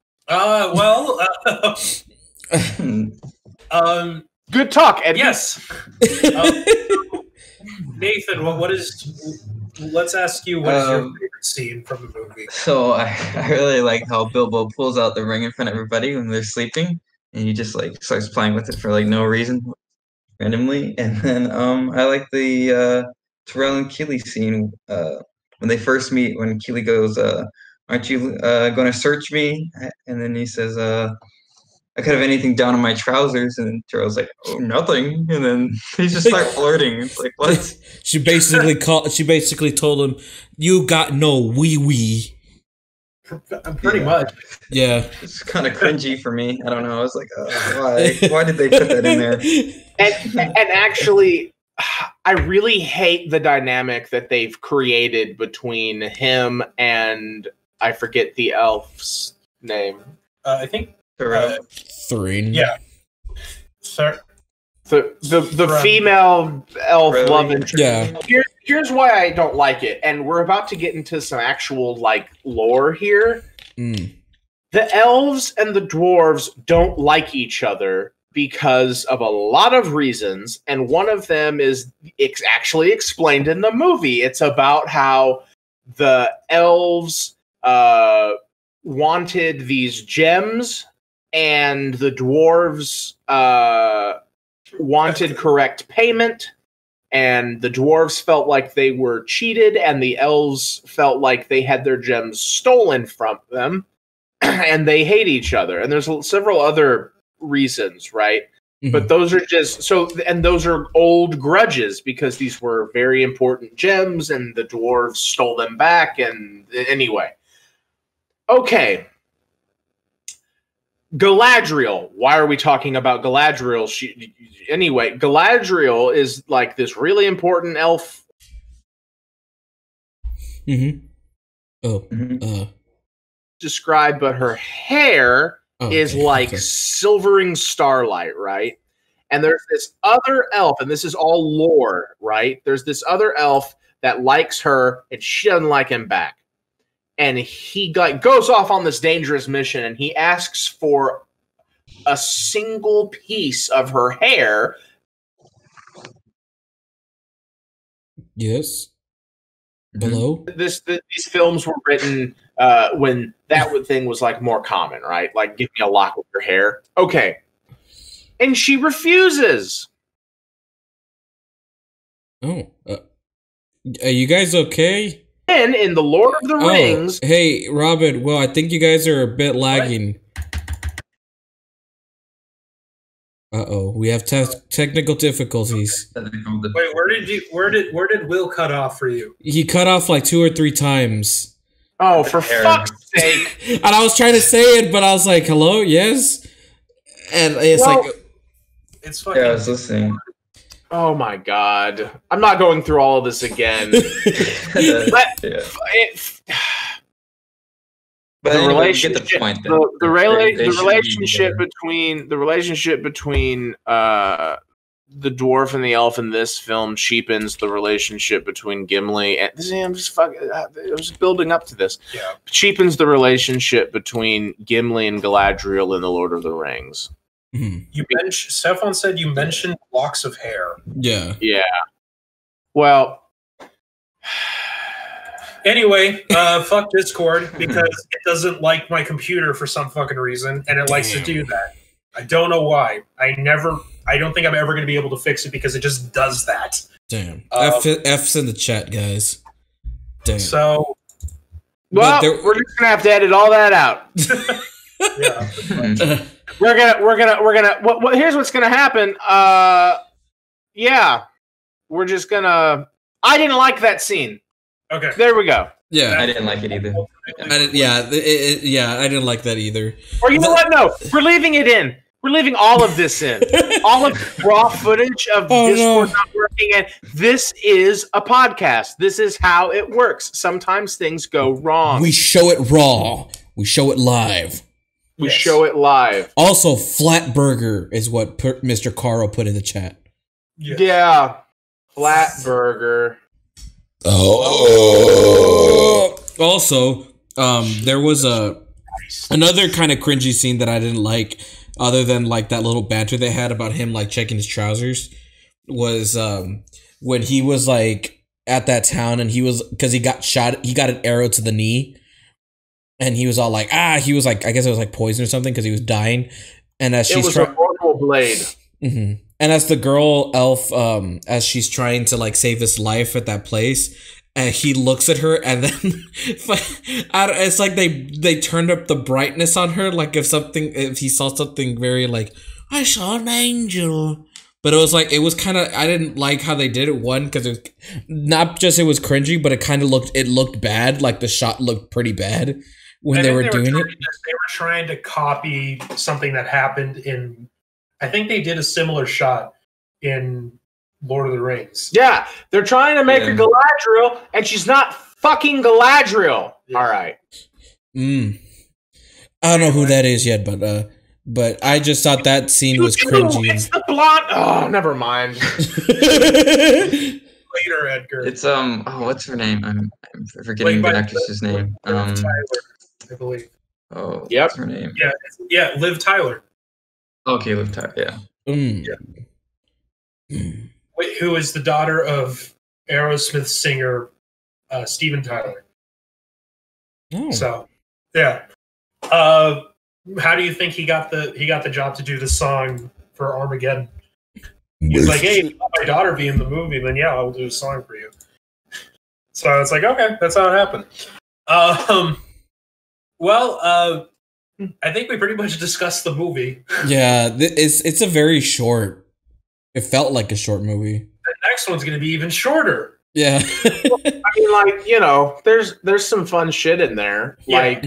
Good talk, Edgar. Yes. Nathan, what is? Let's ask you, what is your favorite scene from the movie? So I really like how Bilbo pulls out the ring in front of everybody when they're sleeping, and he just like starts playing with it for like no reason, randomly. And then I like the Terrell and Keely scene when they first meet. When Keely goes, "Aren't you going to search me?" And then he says, "I could have anything down in my trousers," and Terrell's like, "Oh, nothing." And then he just start flirting. It's like, what? She basically told him, "You got no wee wee." Pretty much. Yeah. It's kind of cringy for me. I don't know. I was like, why did they put that in there? And actually, I really hate the dynamic that they've created between him and I forget the elf's name. I think Thrin. Yeah. The female elf love interest. Yeah. Here's why I don't like it, and we're about to get into some actual lore here. The elves and the dwarves don't like each other because of a lot of reasons, and one of them is actually explained in the movie. It's about how the elves wanted these gems, and the dwarves wanted correct payment, and the dwarves felt like they were cheated, and the elves felt like they had their gems stolen from them, and they hate each other. And there's several other reasons, right? Mm-hmm. But those are just and those are old grudges because these were very important gems, and the dwarves stole them back. And anyway, okay. Galadriel. Why are we talking about Galadriel? Anyway, Galadriel is like this really important elf. Mm-hmm. Oh. Described, but her hair is like silvering starlight, right? And there's this other elf, and this is all lore, right? There's this other elf that likes her, and she doesn't like him back. And he goes off on this dangerous mission, and he asks for a single piece of her hair. Yes. Hello? These films were written when that thing was like more common, right? Like, give me a lock of your hair. Okay. And she refuses. Oh. Are you guys okay? And in the Lord of the Rings. Hey, Robin. Well, I think you guys are a bit lagging. Uh-oh, we have technical difficulties. Wait, where did Will cut off for you? He cut off like 2 or 3 times. Oh, for fuck's sake. And I was trying to say it, but I was like, hello, yes? And it's it's fucking... Yeah, I was listening. Oh my god. I'm not going through all of this again. But the anyway, relationship, get the point. The relationship between the dwarf and the elf in this film cheapens the relationship between Gimli and I'm just building up to this. Yeah. Cheapens the relationship between Gimli and Galadriel in the Lord of the Rings. Mm-hmm. Stefan said you mentioned locks of hair. Yeah. Yeah. Well. Anyway, fuck Discord because it doesn't like my computer for some fucking reason, and it likes to do that. I don't know why. I don't think I'm ever going to be able to fix it because it just does that. Damn. F's in the chat, guys. Damn. So, well, we're just gonna have to edit all that out. Yeah. We're gonna. Here's what's gonna happen. Yeah, we're just gonna. I didn't like that scene. Okay. There we go. Yeah, I didn't like it either. I didn't like that either. Or you know what? No, we're leaving it in. We're leaving all of this in. All of raw footage of Discord not working. And this is a podcast. This is how it works. Sometimes things go wrong. We show it raw. We show it live. We show it live. Also, flat burger is what Mr. Caro put in the chat. Yeah. Flat burger. Oh. Also, there was another kind of cringy scene that I didn't like, other than like that little banter they had about him like checking his trousers, was when he was like at that town and he was, because he got shot, he got an arrow to the knee, and he was all like, he was like, I guess it was like poison or something because he was dying, and as she's a mortal blade. Mm-hmm. And as the girl elf, as she's trying to like save his life at that place, and he looks at her, and then it's like they turned up the brightness on her, like if he saw something very like, I saw an angel, but it was kind of, I didn't like how they did it. One, because it was not just it was cringy, but it looked bad. Like the shot looked pretty bad when they were doing it. They were trying to copy something that happened in. I think they did a similar shot in Lord of the Rings. Yeah, they're trying to make her Galadriel, and she's not fucking Galadriel. Yeah. All right. I don't know who that is yet, but I just thought that scene was cringy. It's the blonde. Oh, never mind. Later, Edgar. It's what's her name? I'm forgetting the actress's name. Tyler, I believe. Oh, yep. What's her name? Yeah, Liv Tyler. Okay, Liv Tyler. Yeah. Wait, who is the daughter of Aerosmith singer Steven Tyler? Oh. So, yeah. How do you think he got the job to do the song for Armageddon? He's like, hey, if you want my daughter be in the movie, then yeah, I'll do a song for you. So it's like, okay, that's how it happened. I think we pretty much discussed the movie. Yeah, it's a very short. It felt like a short movie. The next one's going to be even shorter. Yeah. I mean, like, there's some fun shit in there. Yeah. Like,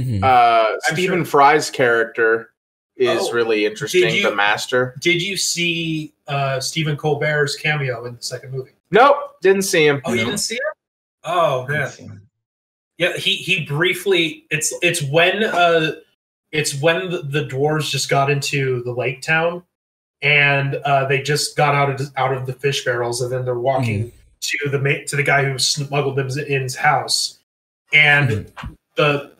Stephen Fry's character is really interesting. The Master. Did you see Stephen Colbert's cameo in the second movie? Nope, didn't see him. Oh, you didn't see him? Oh, man. Yeah, he briefly. It's when the dwarves just got into the lake town, and they just got out of the fish barrels, and then they're walking to the guy who smuggled them in his house, and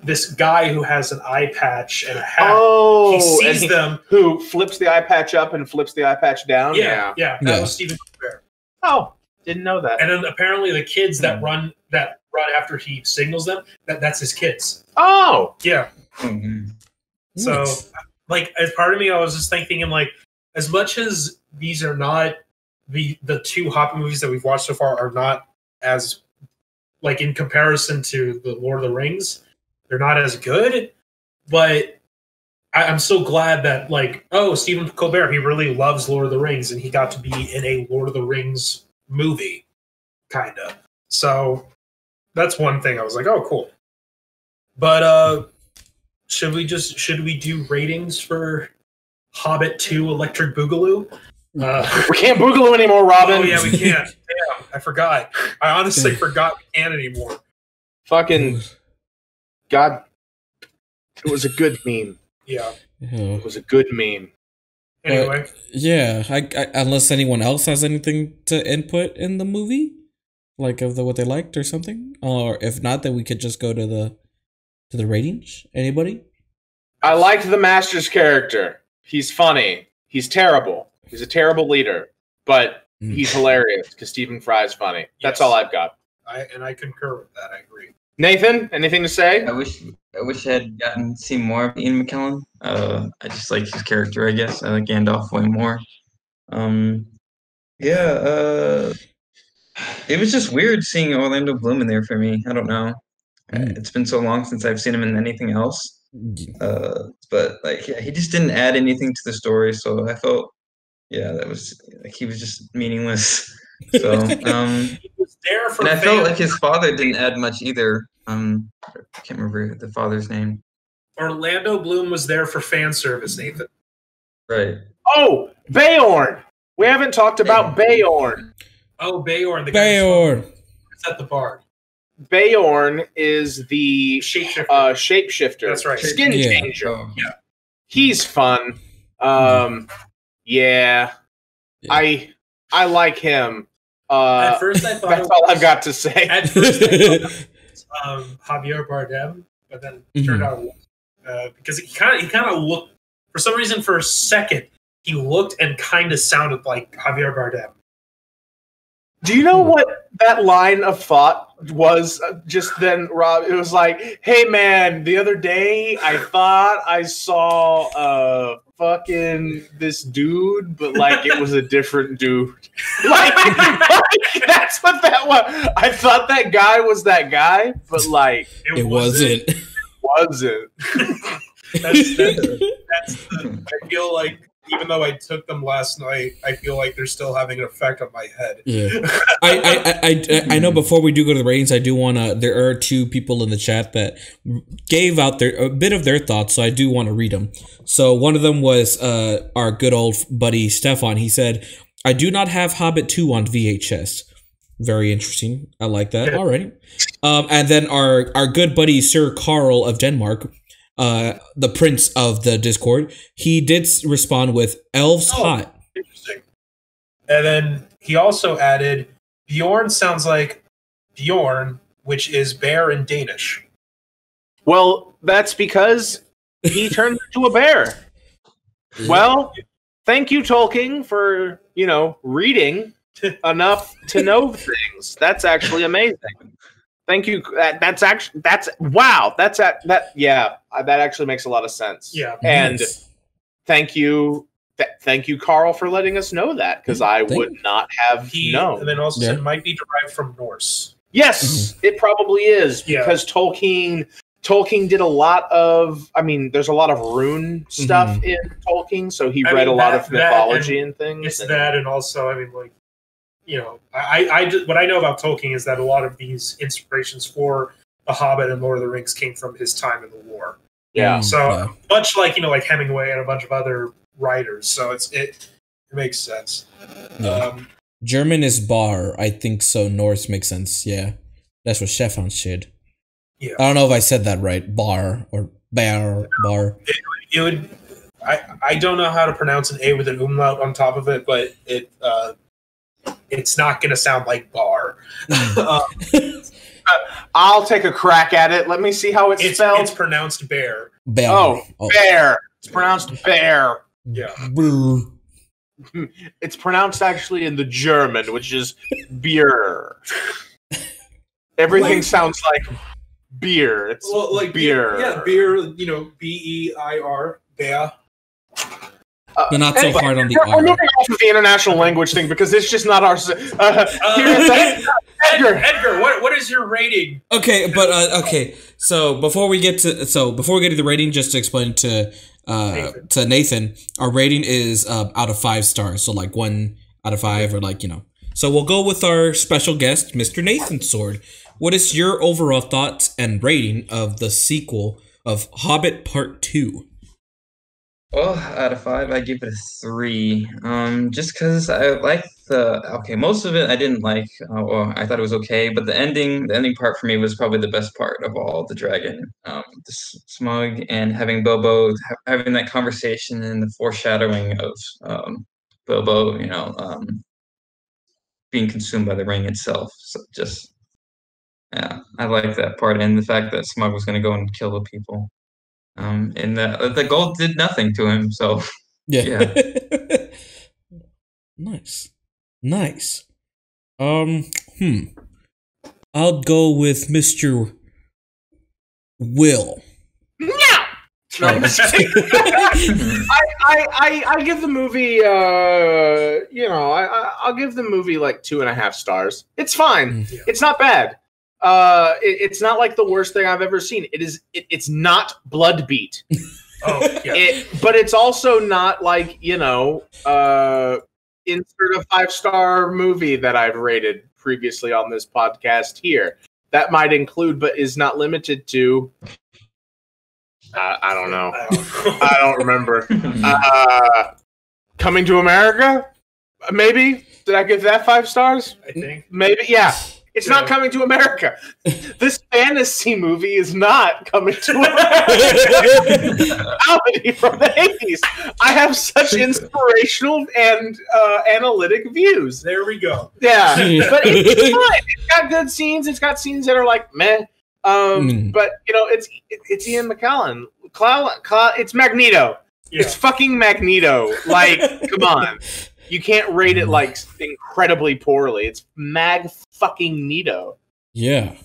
this guy who has an eye patch and a hat. Oh, he sees them. Who flips the eye patch up and flips the eye patch down? Yeah. That was Stephen Colbert. Oh, didn't know that. And then apparently the kids that run after he signals them, that's his kids. Oh, yeah. Mm-hmm. So, like, as part of me, I was just thinking, like, as much as these are not the two Hobbit movies that we've watched so far are not as like in comparison to the Lord of the Rings, they're not as good. But I'm so glad that like, oh, Stephen Colbert, he really loves Lord of the Rings, and he got to be in a Lord of the Rings movie, kind of. So that's one thing I was like, oh, cool. But should we do ratings for Hobbit 2 Electric Boogaloo? We can't boogaloo anymore, Robin. Oh yeah, we can't. Damn, I forgot. I honestly forgot we can't anymore. Fucking God, it was a good meme. Yeah, it was a good meme. Anyway, yeah. I unless anyone else has anything to input in the movie, like of what they liked or something, or if not, then we could just go to the ratings. Anybody? I liked the Master's character. He's funny. He's terrible. He's a terrible leader, but he's hilarious because Stephen Fry's funny. That's all I've got. I concur with that. I agree. Nathan, anything to say? I wish I had gotten to see more of Ian McKellen. I just like his character, I guess. I like Gandalf way more. It was just weird seeing Orlando Bloom in there for me. I don't know. It's been so long since I've seen him in anything else. But like, yeah, he just didn't add anything to the story, so I felt, that was like he was just meaningless. So, he was there for. And I felt like his father didn't add much either. I can't remember the father's name. Orlando Bloom was there for fan service, Nathan. Right. Oh, Beorn. We haven't talked about Beorn. Oh, Beorn. The Beorn. It's at the bar. Beorn is the shapeshifter. That's right. Skin changer. Oh. Yeah. He's fun. Yeah. I like him. At first, I thought that's all I've got to say. At first, I thought it was Javier Bardem, but then it turned out because he kind of looked, for some reason, for a second, he looked and kind of sounded like Javier Bardem. Do you know what that line of thought was just then, Rob? It was like, hey, man, the other day I thought I saw fucking this dude, but like it was a different dude. like that's what that was. I thought that guy was that guy, but like it wasn't. I feel like, even though I took them last night, I feel like they're still having an effect on my head. Yeah, I know. Before we do go to the ratings, I do want to. There are two people in the chat that gave out a bit of their thoughts, so I do want to read them. So one of them was our good old buddy Stefan. He said, "I do not have Hobbit 2 on VHS." Very interesting. I like that. Yeah. All right. And then our good buddy Sir Carl of Denmark, the prince of the Discord, he did respond with elves hot. Interesting. And then he also added, Bjorn sounds like Bjorn, which is bear in Danish. Well, that's because he turned into a bear. Well, thank you, Tolkien, for, reading enough to know things. That's actually amazing. Thank you. That actually makes a lot of sense. Yeah. And thank you, Carl, for letting us know that, because I would not have known. And then also said it might be derived from Norse. Yes, it probably is, because Tolkien did a lot of. I mean, there's a lot of rune stuff in Tolkien, so he read a lot of mythology and things. It's that, and also, I mean, like, what I know about Tolkien is that a lot of these inspirations for The Hobbit and Lord of the Rings came from his time in the war. Yeah. So much like like Hemingway and a bunch of other writers. So it makes sense. Yeah. German is bar, I think, so Norse makes sense. Yeah, that's what Stefan said. Yeah. I don't know if I said that right. Bar or bear, bar. It would. I don't know how to pronounce an A with an umlaut on top of it, but it's not going to sound like bar. I'll take a crack at it. Let me see how it's spelled. It's pronounced bear. Bear. Oh, bear. It's pronounced bear. Yeah. It's pronounced actually in the German, which is beer. Everything sounds like beer. It's beer. Yeah, beer, BEIR, bear. but not so hard on the We're R. moving off of the international language thing because it's just not our. Edgar, what is your rating? Okay, but okay. So before we get to the rating, just to explain to Nathan, our rating is out of 5 stars. So like 1 out of 5, or like, you know. So we'll go with our special guest, Mr. Nathan Soord. What is your overall thoughts and rating of the sequel of Hobbit Part 2? Well, out of 5, I give it a 3. Just because I like most of it I didn't like. Well, I thought it was okay, but the ending part for me was probably the best part of all. The dragon, the Smaug, and having Bilbo having that conversation and the foreshadowing of Bilbo, being consumed by the ring itself. So yeah, I like that part, and the fact that Smaug was going to go and kill the people. And the gold did nothing to him, so yeah. Nice. I'll go with Mr. Will. No, I'm just kidding. I give the movie, I'll give the movie like 2.5 stars. It's fine. Yeah. It's not bad. It's not like the worst thing I've ever seen. It's not Blood Beat. Oh, yeah. But it's also not like, insert a 5-star movie that I've rated previously on this podcast here. That might include, but is not limited to. I don't know. I don't remember. Coming to America? Maybe. Did I give that 5 stars? I think. Maybe. Yeah. It's not Coming to America. This fantasy movie is not Coming to America. Comedy from the 80s. I have such inspirational and analytic views. There we go. Yeah. But it's fine. It's got good scenes. It's got scenes that are like, meh. But, it's Ian McKellen. It's Magneto. Yeah. It's fucking Magneto. Like, come on. You can't rate it like incredibly poorly. It's Mag-fucking-Neato. Yeah.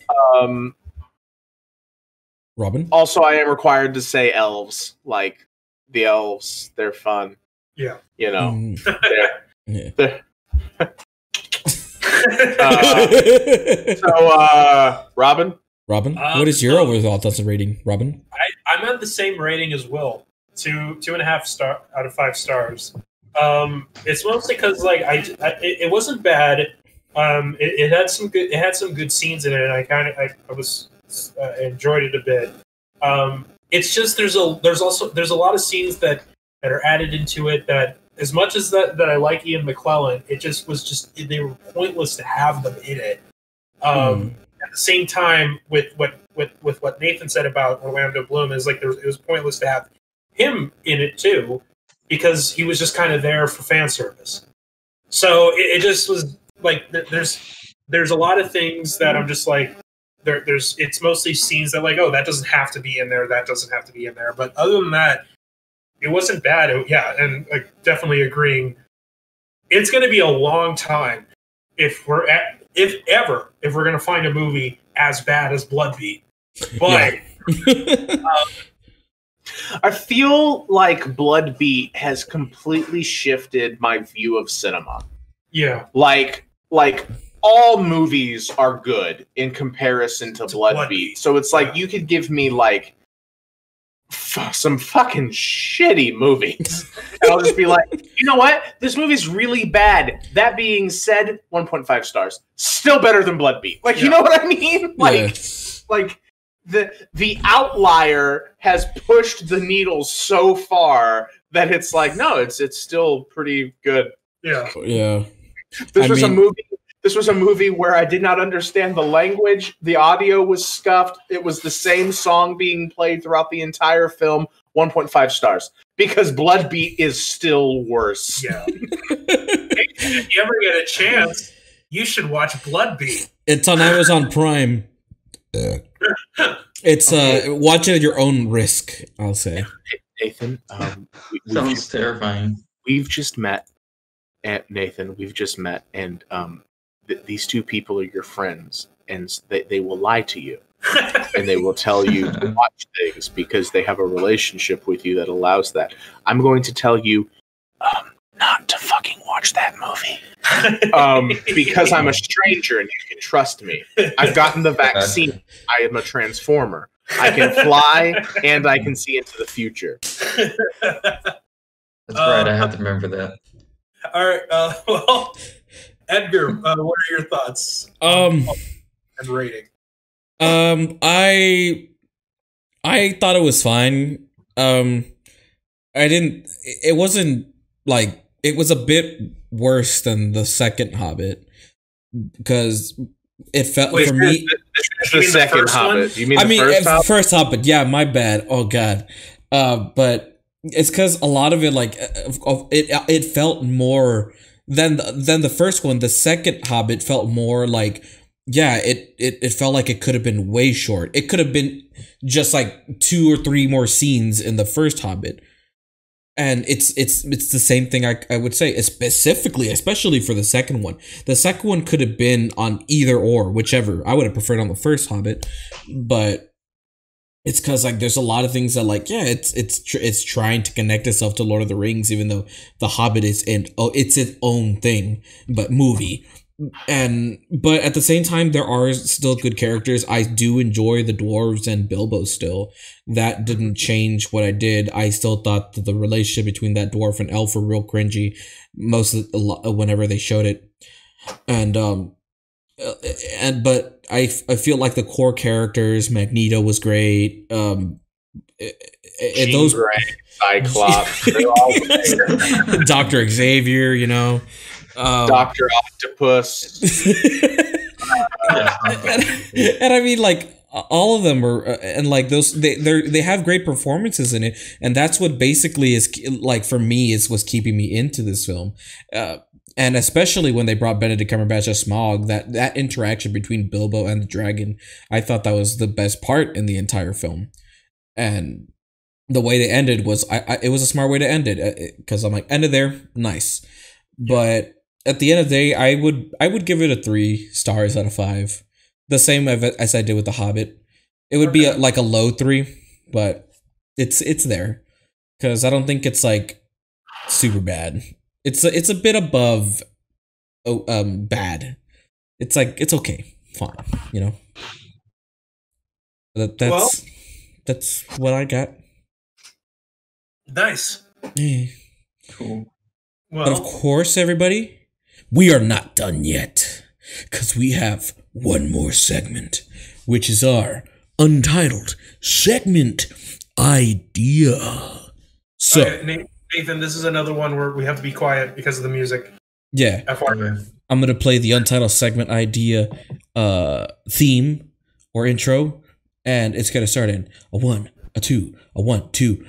Robin? Also, I am required to say elves. Like, the elves, they're fun. Yeah. They're Robin? Robin? What is your overall thoughts and rating, Robin? I'm at the same rating as Will. 2.5 star out of 5 stars. It's mostly because it wasn't bad. It had some good scenes in it, and I enjoyed it a bit. It's just there's a lot of scenes that are added into it that, as much as that I like Ian McKellen, they were pointless to have them in it. At the same time, with what Nathan said about Orlando Bloom, is like it was pointless to have him in it too, because he was just kind of there for fan service. So it just was like there's a lot of things that I'm just like it's mostly scenes that like, oh, that doesn't have to be in there, that doesn't have to be in there. But other than that, it wasn't bad. And like definitely agreeing, it's going to be a long time if we're going to find a movie as bad as Bloodbeat. But I feel like Blood Beat has completely shifted my view of cinema. Yeah. Like all movies are good in comparison to Blood Beat. So it's like you could give me like some fucking shitty movies. And I'll just be like, you know what? This movie's really bad. That being said, 1.5 stars. Still better than Blood Beat. Like, you know what I mean? Like the outlier has pushed the needle so far that it's like, no, it's still pretty good. Yeah. Yeah. This was a movie where I did not understand the language. The audio was scuffed. It was the same song being played throughout the entire film. 1.5 stars. Because Blood Beat is still worse. Yeah. If you ever get a chance, you should watch Blood Beat. It's on Amazon Prime. It's watch it at your own risk, I'll say. Nathan, sounds terrifying. We've just met, Nathan. We've just met, and these two people are your friends, and they will lie to you, and they will tell you to watch things because they have a relationship with you that allows that. I'm going to tell you, not to fucking watch that movie. Because I'm a stranger and you can trust me. I've gotten the vaccine. I am a transformer. I can fly and I can see into the future. That's right. I have to remember that. All right. Well, Edgar, what are your thoughts? And rating. I thought it was fine. It wasn't like, it was a bit worse than the second Hobbit because it felt for me. The second Hobbit. You mean the first Hobbit? First Hobbit. Yeah, my bad. Oh god. But it's because a lot of it, like, it felt more than the first one. The second Hobbit felt more like, yeah, it felt like it could have been way short. It could have been just like 2 or 3 more scenes in the first Hobbit. And it's the same thing I would say, especially for the second one. The second one could have been on either or, whichever. I would have preferred on the first Hobbit, but it's because like there's a lot of things that like, yeah, it's trying to connect itself to Lord of the Rings, even though the Hobbit is it's its own thing, but movie. But at the same time, there are still good characters. I do enjoy the dwarves and Bilbo still. That didn't change what I did. I still thought that the relationship between that dwarf and elf were real cringy whenever they showed it. But I feel like the core characters, Magneto was great. Those Cyclops, Dr. Xavier, you know. Dr. Octopus. And I mean, like, all of them are, and like those, they have great performances in it, and that's what basically is like for me was keeping me into this film, and especially when they brought Benedict Cumberbatch as Smaug, that interaction between Bilbo and the dragon, I thought that was the best part in the entire film, and the way they ended was it was a smart way to end it, because I'm like, ended there, nice, but at the end of the day, I would give it a 3 stars out of 5. The same as I did with The Hobbit. It would be like a low 3, but it's there. Because I don't think it's like super bad. It's a bit above bad. It's like, it's okay. Fine. You know? That's what I got. Nice. Yeah. Cool. Well, But of course, everybody, we are not done yet, because we have one more segment, which is our Untitled Segment Idea. So, okay, Nathan, this is another one where we have to be quiet because of the music. Yeah, I'm going to play the Untitled Segment Idea theme or intro, and it's going to start in a 1, a 2, a 1, 2.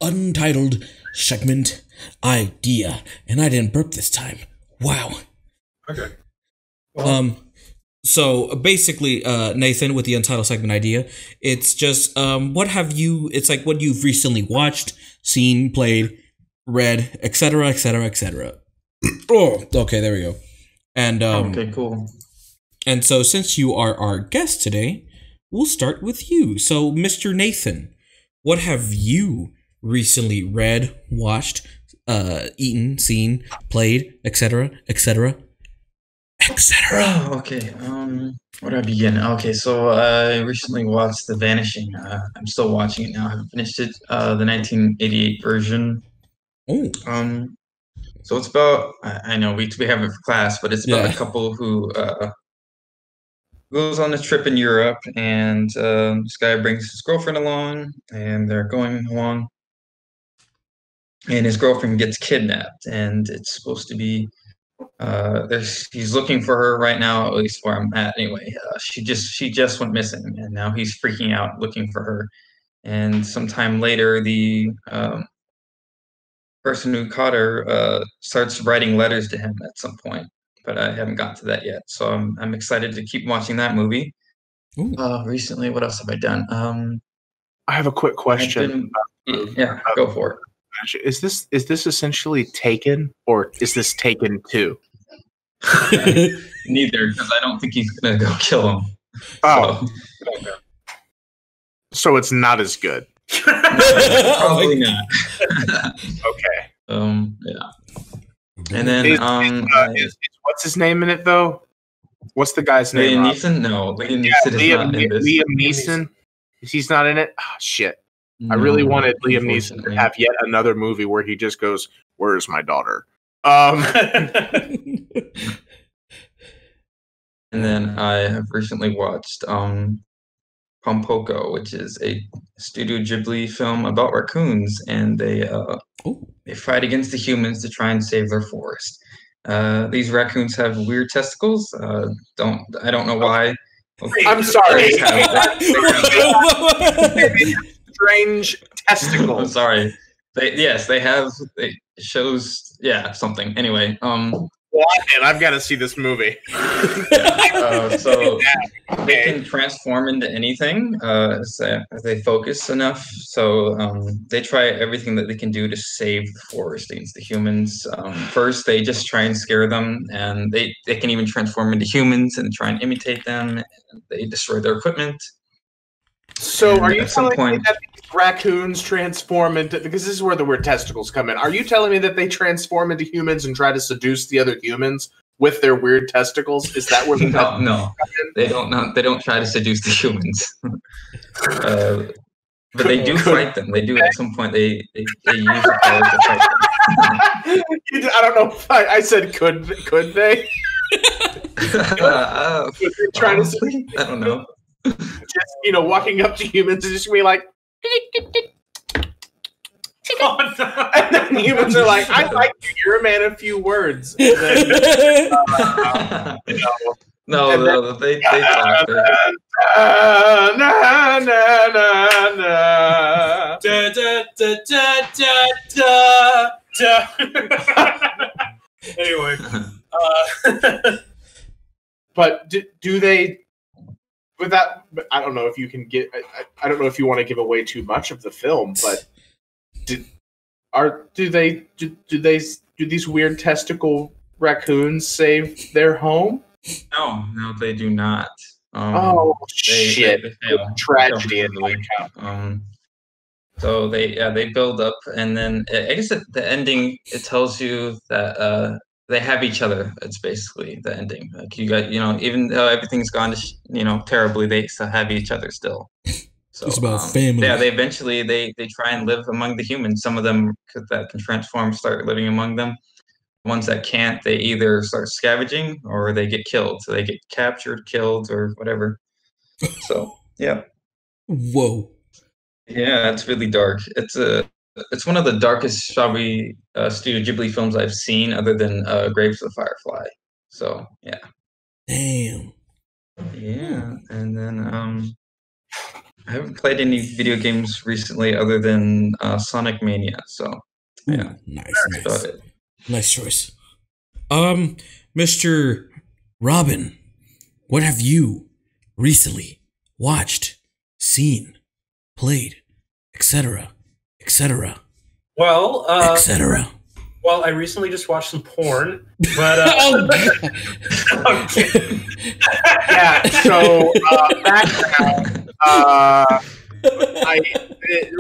Untitled Segment Idea, and I didn't burp this time. Wow. Okay. Well, So basically, Nathan, with the Untitled Segment Idea, it's just it's like what you've recently watched, seen, played, read, etc., etc., etc. Oh, okay, there we go. And okay, cool. And so, since you are our guest today, we'll start with you. So, Mr. Nathan, what have you recently read, watched, eaten, seen, played, etc., etc., etc.? Oh, okay. Where do I begin? Okay, so I recently watched The Vanishing. I'm still watching it now. I haven't finished it. The 1988 version. Oh. So it's about, I know we have it for class, but it's about a couple who goes on a trip in Europe, and this guy brings his girlfriend along, and they're going along, and his girlfriend gets kidnapped, and it's supposed to be he's looking for her right now, at least where I'm at anyway. She just went missing, and now he's freaking out looking for her. And sometime later, the person who caught her starts writing letters to him at some point, but I haven't got to that yet. So I'm excited to keep watching that movie. Recently, what else have I done? I have a quick question. Yeah, go for it. Is this essentially Taken, or is this Taken 2? Neither, because I don't think he's gonna go kill him. Oh, so it's not as good. Probably not. Okay. Yeah. And then is what's his name in it though? What's the guy's name? Liam Neeson? No, Liam Neeson is not in this. Liam Neeson? He's not in it? Oh, shit. I really wanted Liam Neeson to have yet another movie where he just goes, "Where's my daughter?" And then I have recently watched Pompoko, which is a Studio Ghibli film about raccoons, and they fight against the humans to try and save their forest. These raccoons have weird testicles. I don't know why. I'm sorry. Strange testicles. I'm sorry. It shows something. Anyway, and I've got to see this movie. So they can transform into anything as they focus enough. So they try everything that they can do to save the forest against the humans. First, they just try and scare them, and they can even transform into humans and try and imitate them. They destroy their equipment. So are you telling me that these raccoons transform into, because this is where the word testicles come in, are you telling me that they transform into humans and try to seduce the other humans with their weird testicles? Is that where the no, they don't try to seduce the humans. But they do fight them. They do at some point. They use the power to fight them. I don't know if I said could they? Trying to, I don't know. Just walking up to humans and just be like, Oh, no. and then humans are like, "I like you. You're a man of few words." And then, No, they talk. Anyway, but do they? With that, I don't know if you can get. I don't know if you want to give away too much of the film, but do these weird testicle raccoons save their home? No, they do not. Shit! They fail. Tragedy in So they build up, and then I guess at the ending it tells you that they have each other. It's basically the ending. Like you got, even though everything's gone to terribly, they still have each other still. So it's about family. Yeah, they eventually they try and live among the humans. Some of them that can transform start living among them. Ones that can't, they either start scavenging or they get killed. So they get captured, killed, or whatever. So yeah. Whoa. Yeah, it's really dark. It's one of the darkest probably Studio Ghibli films I've seen, other than Graves of the Firefly. So yeah. Damn. Yeah, and then I haven't played any video games recently other than Sonic Mania. So yeah, nice choice. Mr. Robin, what have you recently watched, seen, played, etc., etc.? Well, etc. Well, I recently just watched some porn, but yeah. So background,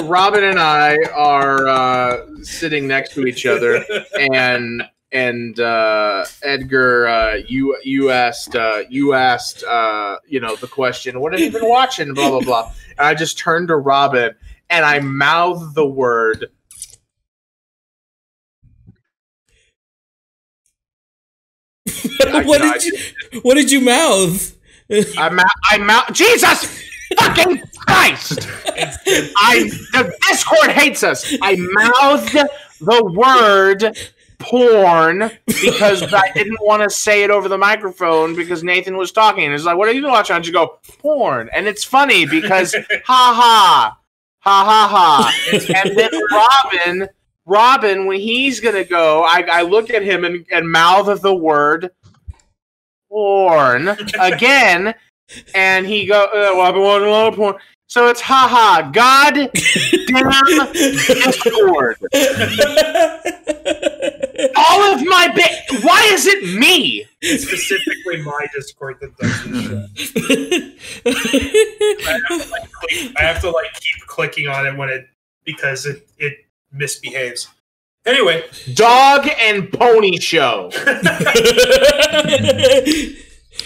Robin and I are sitting next to each other, and Edgar, you asked the question, "What have you been watching?" Blah blah blah, and I just turned to Robin and I mouthed the word. What did you mouth? I mouth. Jesus fucking Christ! The Discord hates us. I mouthed the word porn because I didn't want to say it over the microphone because Nathan was talking. And it's like, "What are you watching?" And you go, "Porn," and it's funny because ha ha. And then Robin, when he's gonna go, I look at him and mouth the word porn again, and he go, well, I've been watching a lot of porn. So it's haha, God damn Discord. All of my why is it me? It's specifically my Discord that does this shit. I have to keep clicking on it because it misbehaves. Anyway, dog and pony show.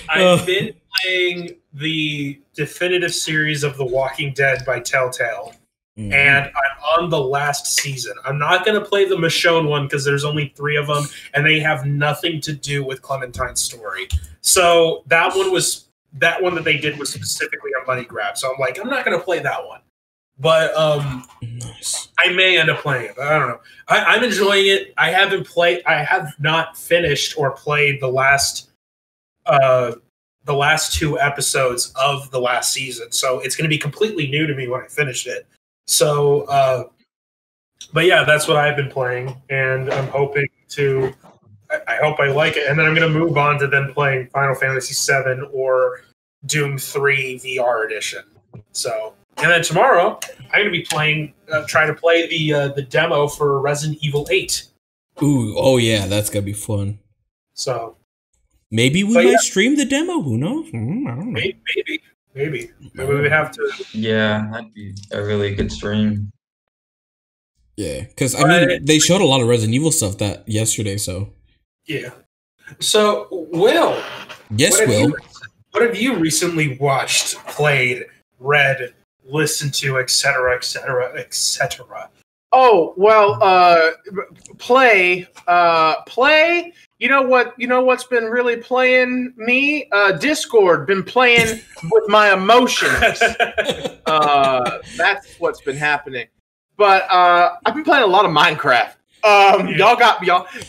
I've been playing the definitive series of The Walking Dead by Telltale, and I'm on the last season. I'm not going to play the Michonne one because there's only 3 of them, and they have nothing to do with Clementine's story. So that one that they did was specifically a money grab. So I'm like, I'm not going to play that one. But Nice. I may end up playing it, but I don't know. I'm enjoying it. I have not finished or played the last 2 episodes of the last season, so it's going to be completely new to me when I finish it. So, but yeah, that's what I've been playing, and I'm hoping to. I hope I like it, and then I'm going to move on to then playing Final Fantasy VII or Doom 3 VR edition. So. And then tomorrow, I'm going to be trying to play the demo for Resident Evil 8. Ooh, oh yeah, that's gonna be fun. So maybe we might stream the demo. Who knows? I don't know. Maybe we would have to. Yeah, that'd be a really good stream. Yeah, because I mean, they showed a lot of Resident Evil stuff yesterday. So yeah. So Will, yes, Will. What have you recently watched, played, read, listened to, etc., etc., etc.? Oh, well, play. You know what's been really playing me? Discord. Been playing with my emotions. That's what's been happening. But I've been playing a lot of Minecraft.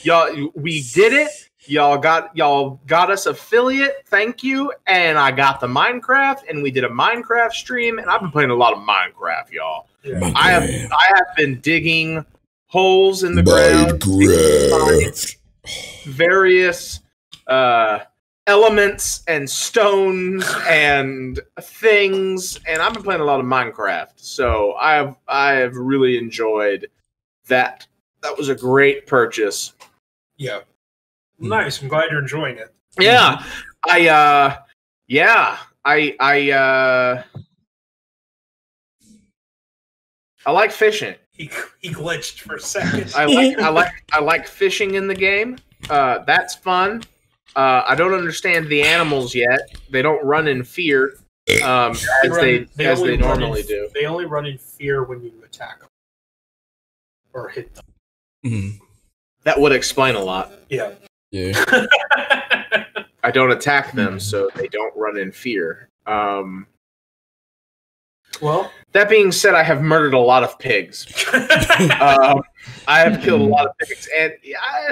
Y'all, we did it. Y'all got us affiliate. Thank you. And I got the Minecraft, and we did a Minecraft stream, and I've been playing a lot of Minecraft, y'all. Yeah. I have been digging holes in the ground, various elements and stones and things, and I've been playing a lot of Minecraft. So I have really enjoyed that. That was a great purchase. Yeah. Nice. I'm glad you're enjoying it. Yeah. I like fishing. He glitched for a second. I like fishing in the game. That's fun. I don't understand the animals yet. They don't run in fear as they normally do. They only run in fear when you attack them or hit them. Mm-hmm. That would explain a lot. Yeah. Yeah. I don't attack them, so they don't run in fear. Well, that being said, I have murdered a lot of pigs. I have killed a lot of pigs, and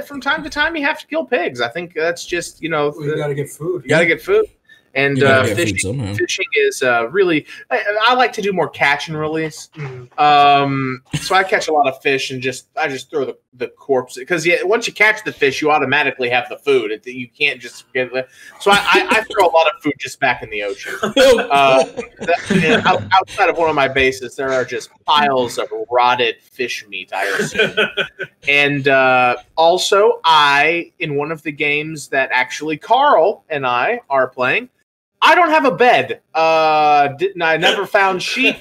from time to time, you have to kill pigs. I think that's just you got to get food. You got to get food, and fishing is really. I like to do more catch and release. So I catch a lot of fish and I just throw the corpse because once you catch the fish, you automatically have the food. You can't just get it. So I throw a lot of food just back in the ocean. Outside of one of my bases, there are just piles of rotted fish meat, I assume. And also, in one of the games that actually Carl and I are playing, I don't have a bed. I never found sheep.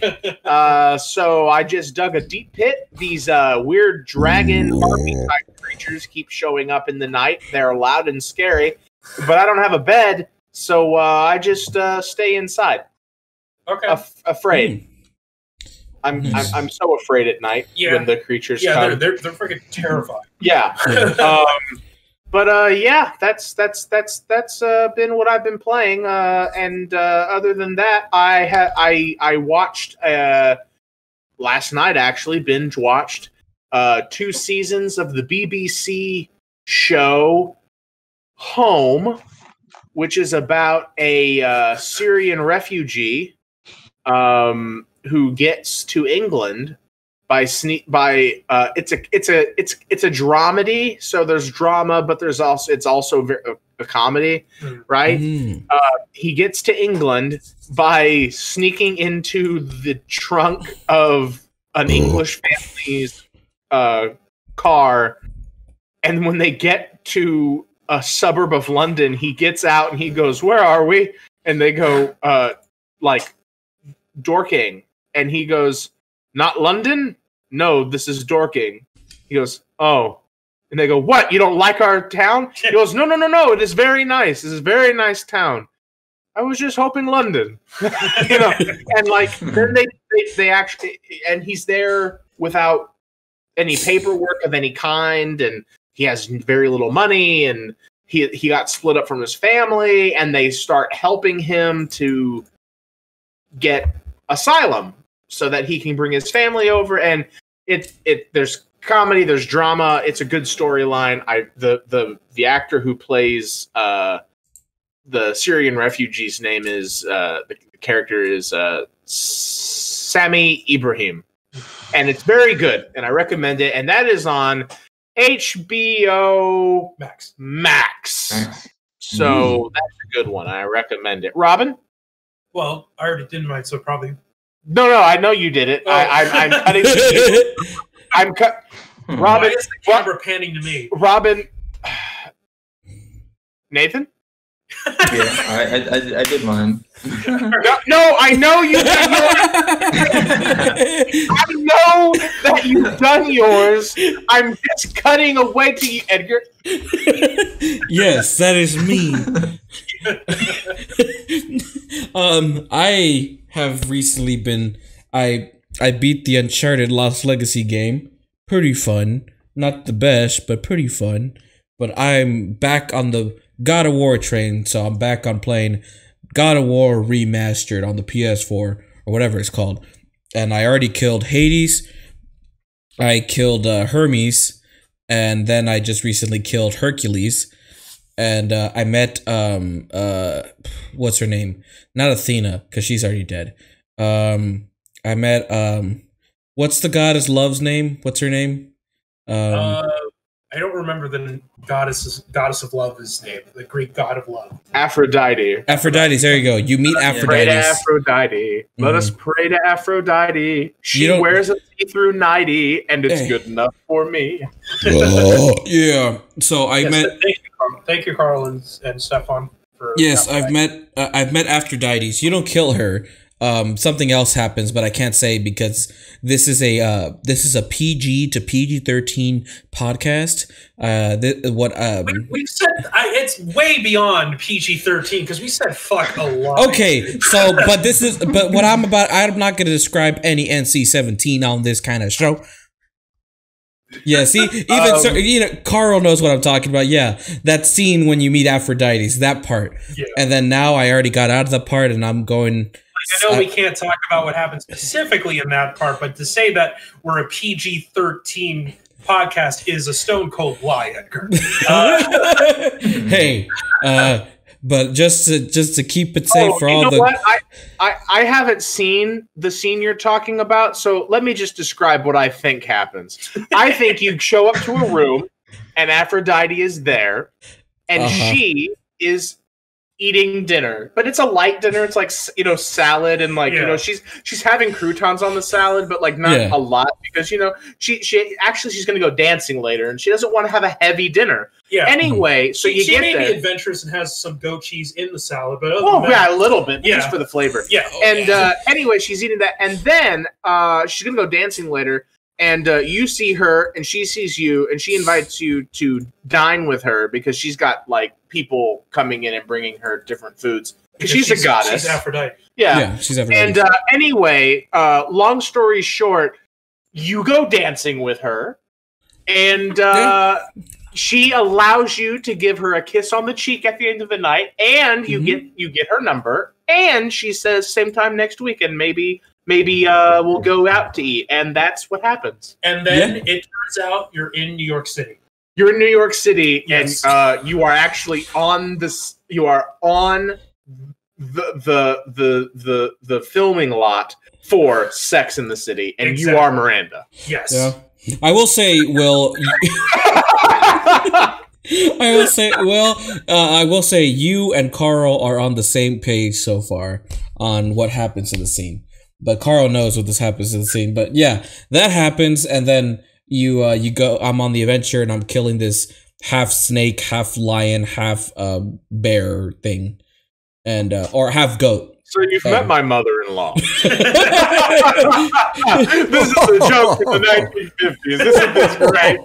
So I just dug a deep pit. These weird dragon harpy type creatures keep showing up in the night. They're loud and scary, but I don't have a bed, so I just stay inside. Okay. Afraid. I'm so afraid at night when the creatures come. They're freaking terrifying. Yeah. But that's been what I've been playing. And other than that, I watched last night. Actually, binge watched 2 seasons of the BBC show Home, which is about a Syrian refugee who gets to England. It's a dramedy, so there's drama, but it's also a comedy, right? He gets to England by sneaking into the trunk of an English family's car, and when they get to a suburb of London, he gets out and he goes, "Where are we?" And they go, like, Dorking. And he goes, "Not London? No, this is Dorking." He goes, "Oh." And they go, "What? You don't like our town?" He goes, No. It is very nice. This is a very nice town. I was just hoping London." And like, then they actually, and he's there without any paperwork of any kind, and he has very little money, and he got split up from his family, and they start helping him to get asylum so that he can bring his family over. And there's comedy, there's drama. It's a good storyline. The actor who plays the Syrian refugee's name is the character is Sami Ibrahim, and it's very good, and I recommend it. And that is on HBO Max. So that's a good one. I recommend it. Robin? Well, I already did mine, so probably. No, I know you did it. Oh. I'm cutting. Robin, why is the camera panning to me? Robin, Nathan? Yeah, I did mine. No, I know you. I know that you've done yours. I'm just cutting away to you, Edgar. Yes, that is me. I have recently been. I beat the Uncharted Lost Legacy game. Pretty fun. Not the best, but pretty fun. But I'm back on the God of War train, so I'm back on playing God of War Remastered on the PS4 or whatever it's called. And I already killed Hades. I killed Hermes, and then I just recently killed Hercules. And I met what's her name? Not Athena, because she's already dead. I met what's the goddess love's name? What's her name? I don't remember the goddess of love's name. The Greek god of love. Aphrodite. Aphrodite. There you go. You meet Aphrodite. Pray to Aphrodite. Let us pray to Aphrodite. She wears a see-through nightie, and it's good enough for me. Yeah. So I met. Thank you, Carl and Stefan. Yes, I've met Aphrodite. You don't kill her. Something else happens, but I can't say because this is a PG to PG-13 podcast. We've said it's way beyond PG-13 because we said fuck a lot. Okay, so but what I'm not going to describe any NC-17 on this kind of show. Yeah, see, even Carl knows what I'm talking about. Yeah, that scene when you meet Aphrodite, that part. Yeah. And then now I already got out of the part, and I'm going. I know we can't talk about what happened specifically in that part, but to say that we're a PG-13 podcast is a stone cold lie, Edgar. Hey, but just to keep it safe for all the. What? I haven't seen the scene you're talking about, so let me just describe what I think happens. I think you show up to a room, and Aphrodite is there, and she is eating dinner, but it's a light dinner. It's like, salad and she's having croutons on the salad, but like not a lot because she's going to go dancing later and she doesn't want to have a heavy dinner. Yeah. Anyway, so she may be adventurous and has some goat cheese in the salad, but a little bit just for the flavor. Yeah. Anyway, she's eating that, and then she's going to go dancing later. And you see her, and she sees you, and she invites you to dine with her because she's got like people coming in and bringing her different foods. Because she's a goddess. She's Aphrodite. Yeah, she's Aphrodite. And anyway, long story short, you go dancing with her, and she allows you to give her a kiss on the cheek at the end of the night, and you get her number, and she says same time next week, and maybe we'll go out to eat, and that's what happens. And then it turns out you're in New York City. You're in New York City, yes. And you are actually on this. You are on the filming lot for Sex in the City, and you are Miranda. Yes. Yeah. I will say, Will. I will say, I will say you and Carl are on the same page so far on what happens in the scene. But Carl knows what this happens in the scene. But yeah, that happens, and then you go. I'm on the adventure, and I'm killing this half snake, half lion, half bear thing, and or half goat. So you've met my mother-in-law. This is a joke from the 1950s. This is great.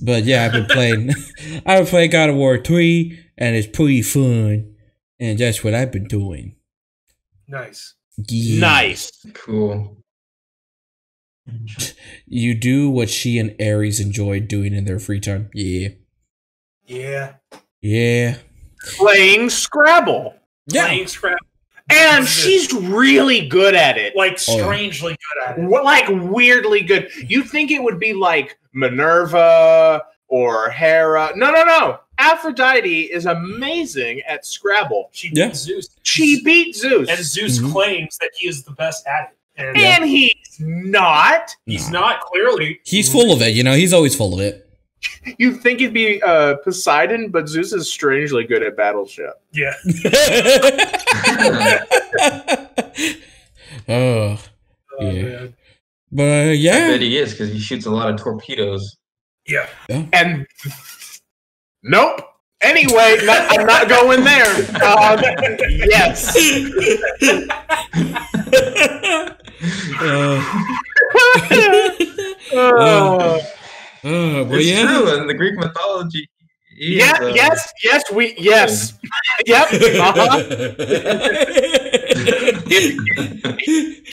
But yeah, I've been playing God of War 3, and it's pretty fun. And that's what I've been doing. Nice. Yeah. Nice. Cool. You do what she and Ares enjoy doing in their free time. Yeah. Yeah. Yeah. Playing Scrabble. Yeah. Playing Scrabble. And she's really good at it. Like, strangely good at it. Like, weirdly good. You'd think it would be like Minerva or Hera. No. Aphrodite is amazing at Scrabble. She beat Zeus. She beat Zeus. And Zeus claims that he is the best at it. And he's not. He's not, clearly. He's full of it, he's always full of it. You'd think it'd be Poseidon, but Zeus is strangely good at battleship. Yeah. Yeah. Man. But yeah. I bet he is, because he shoots a lot of torpedoes. Yeah. And nope. Anyway, I'm not going there. Yes. It's true in the Greek mythology. Yes. Yep.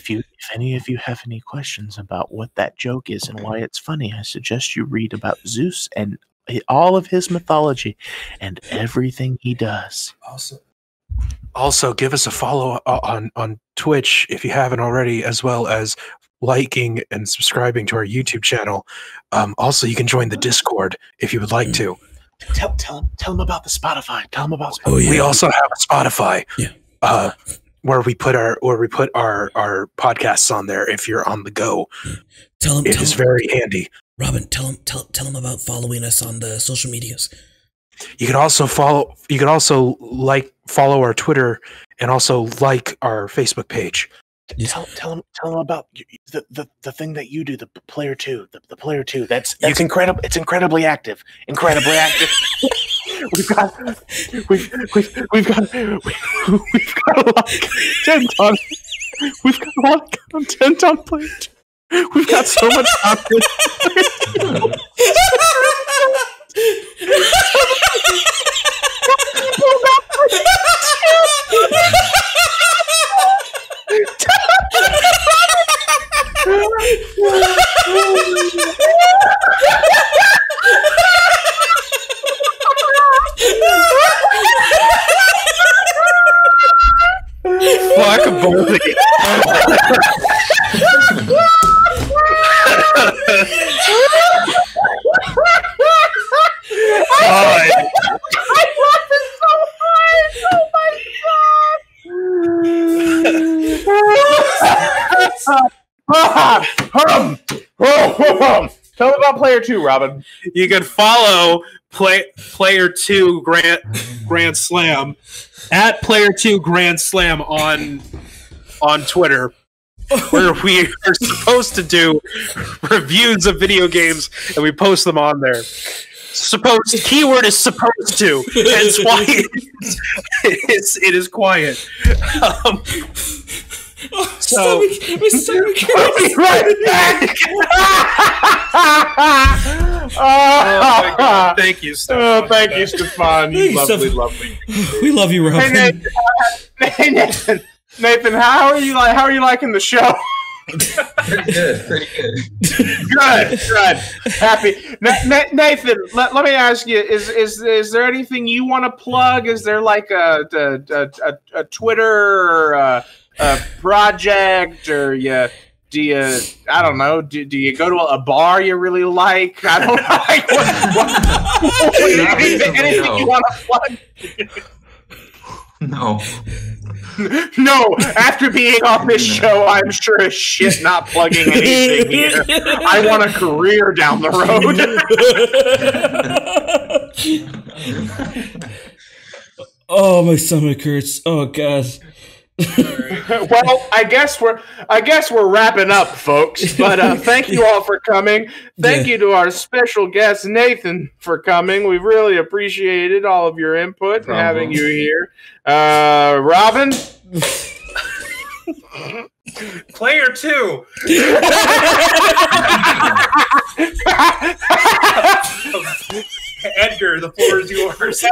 If any of you have any questions about what that joke is and why it's funny, I suggest you read about Zeus and all of his mythology and everything he does. Also, give us a follow on Twitch if you haven't already, as well as liking and subscribing to our YouTube channel. Also, you can join the Discord if you would like to. Tell them about the Spotify. Tell them about Spotify. Oh, yeah. We also have a Spotify, where we put our podcasts on there. If you're on the go, it is very handy. Robin, tell them about following us on the social medias. You can also follow follow our Twitter and also like our Facebook page. Tell them about the thing that you do, the player 2, the player 2. That's incredible. It's incredibly active. Incredibly active. We've got a lot of content on. We've got a lot of content on player 2. We've got so much content. Fuck both. Tell me about player 2, Robin. You can follow player 2 Grand Slam at player 2 Grand Slam on Twitter, where we are supposed to do reviews of video games and we post them on there. Keyword is supposed to. That's why it is quiet. So I'll be right back. Oh my God. Thank you, Stefan. Thank you, Stefan. You lovely. We love you, Robin. Hey, Nathan, how are you liking the show? Pretty good. Good. Happy. Nathan, let me ask you: is there anything you want to plug? Is there like a Twitter or a project, or do you I don't know? Do you go to a bar you really like? I don't know. Anything you want to plug? No. No, after being off this show, I'm sure as shit not plugging anything here. I want a career down the road. Oh, my stomach hurts. Oh, God. Well, I guess we're wrapping up, folks. But thank you all for coming. Thank you to our special guest Nathan for coming. We really appreciated all of your input and having you here. Robin, Player 2. Edgar, the floor is yours.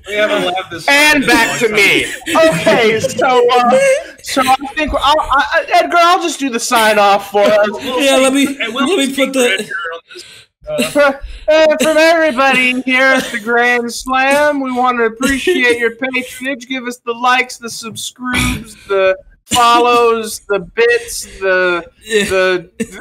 We haven't laughed this and back to me. Okay, so I think Edgar, I'll just do the sign off for us. Yeah, let me put the. From everybody here at the Grand Slam, we want to appreciate your patronage. Give us the likes, the subscribes, the follows, the bits, the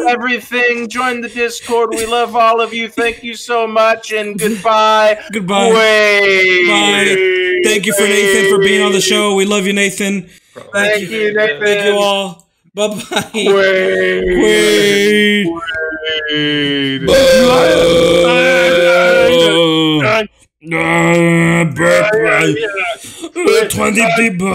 everything. Join the Discord. We love all of you. Thank you so much, and goodbye. Goodbye. Bye. Thank you for Nathan for being on the show. We love you, Nathan. Thank you, Nathan. Thank you all. Bye-bye. Wait. 20 people.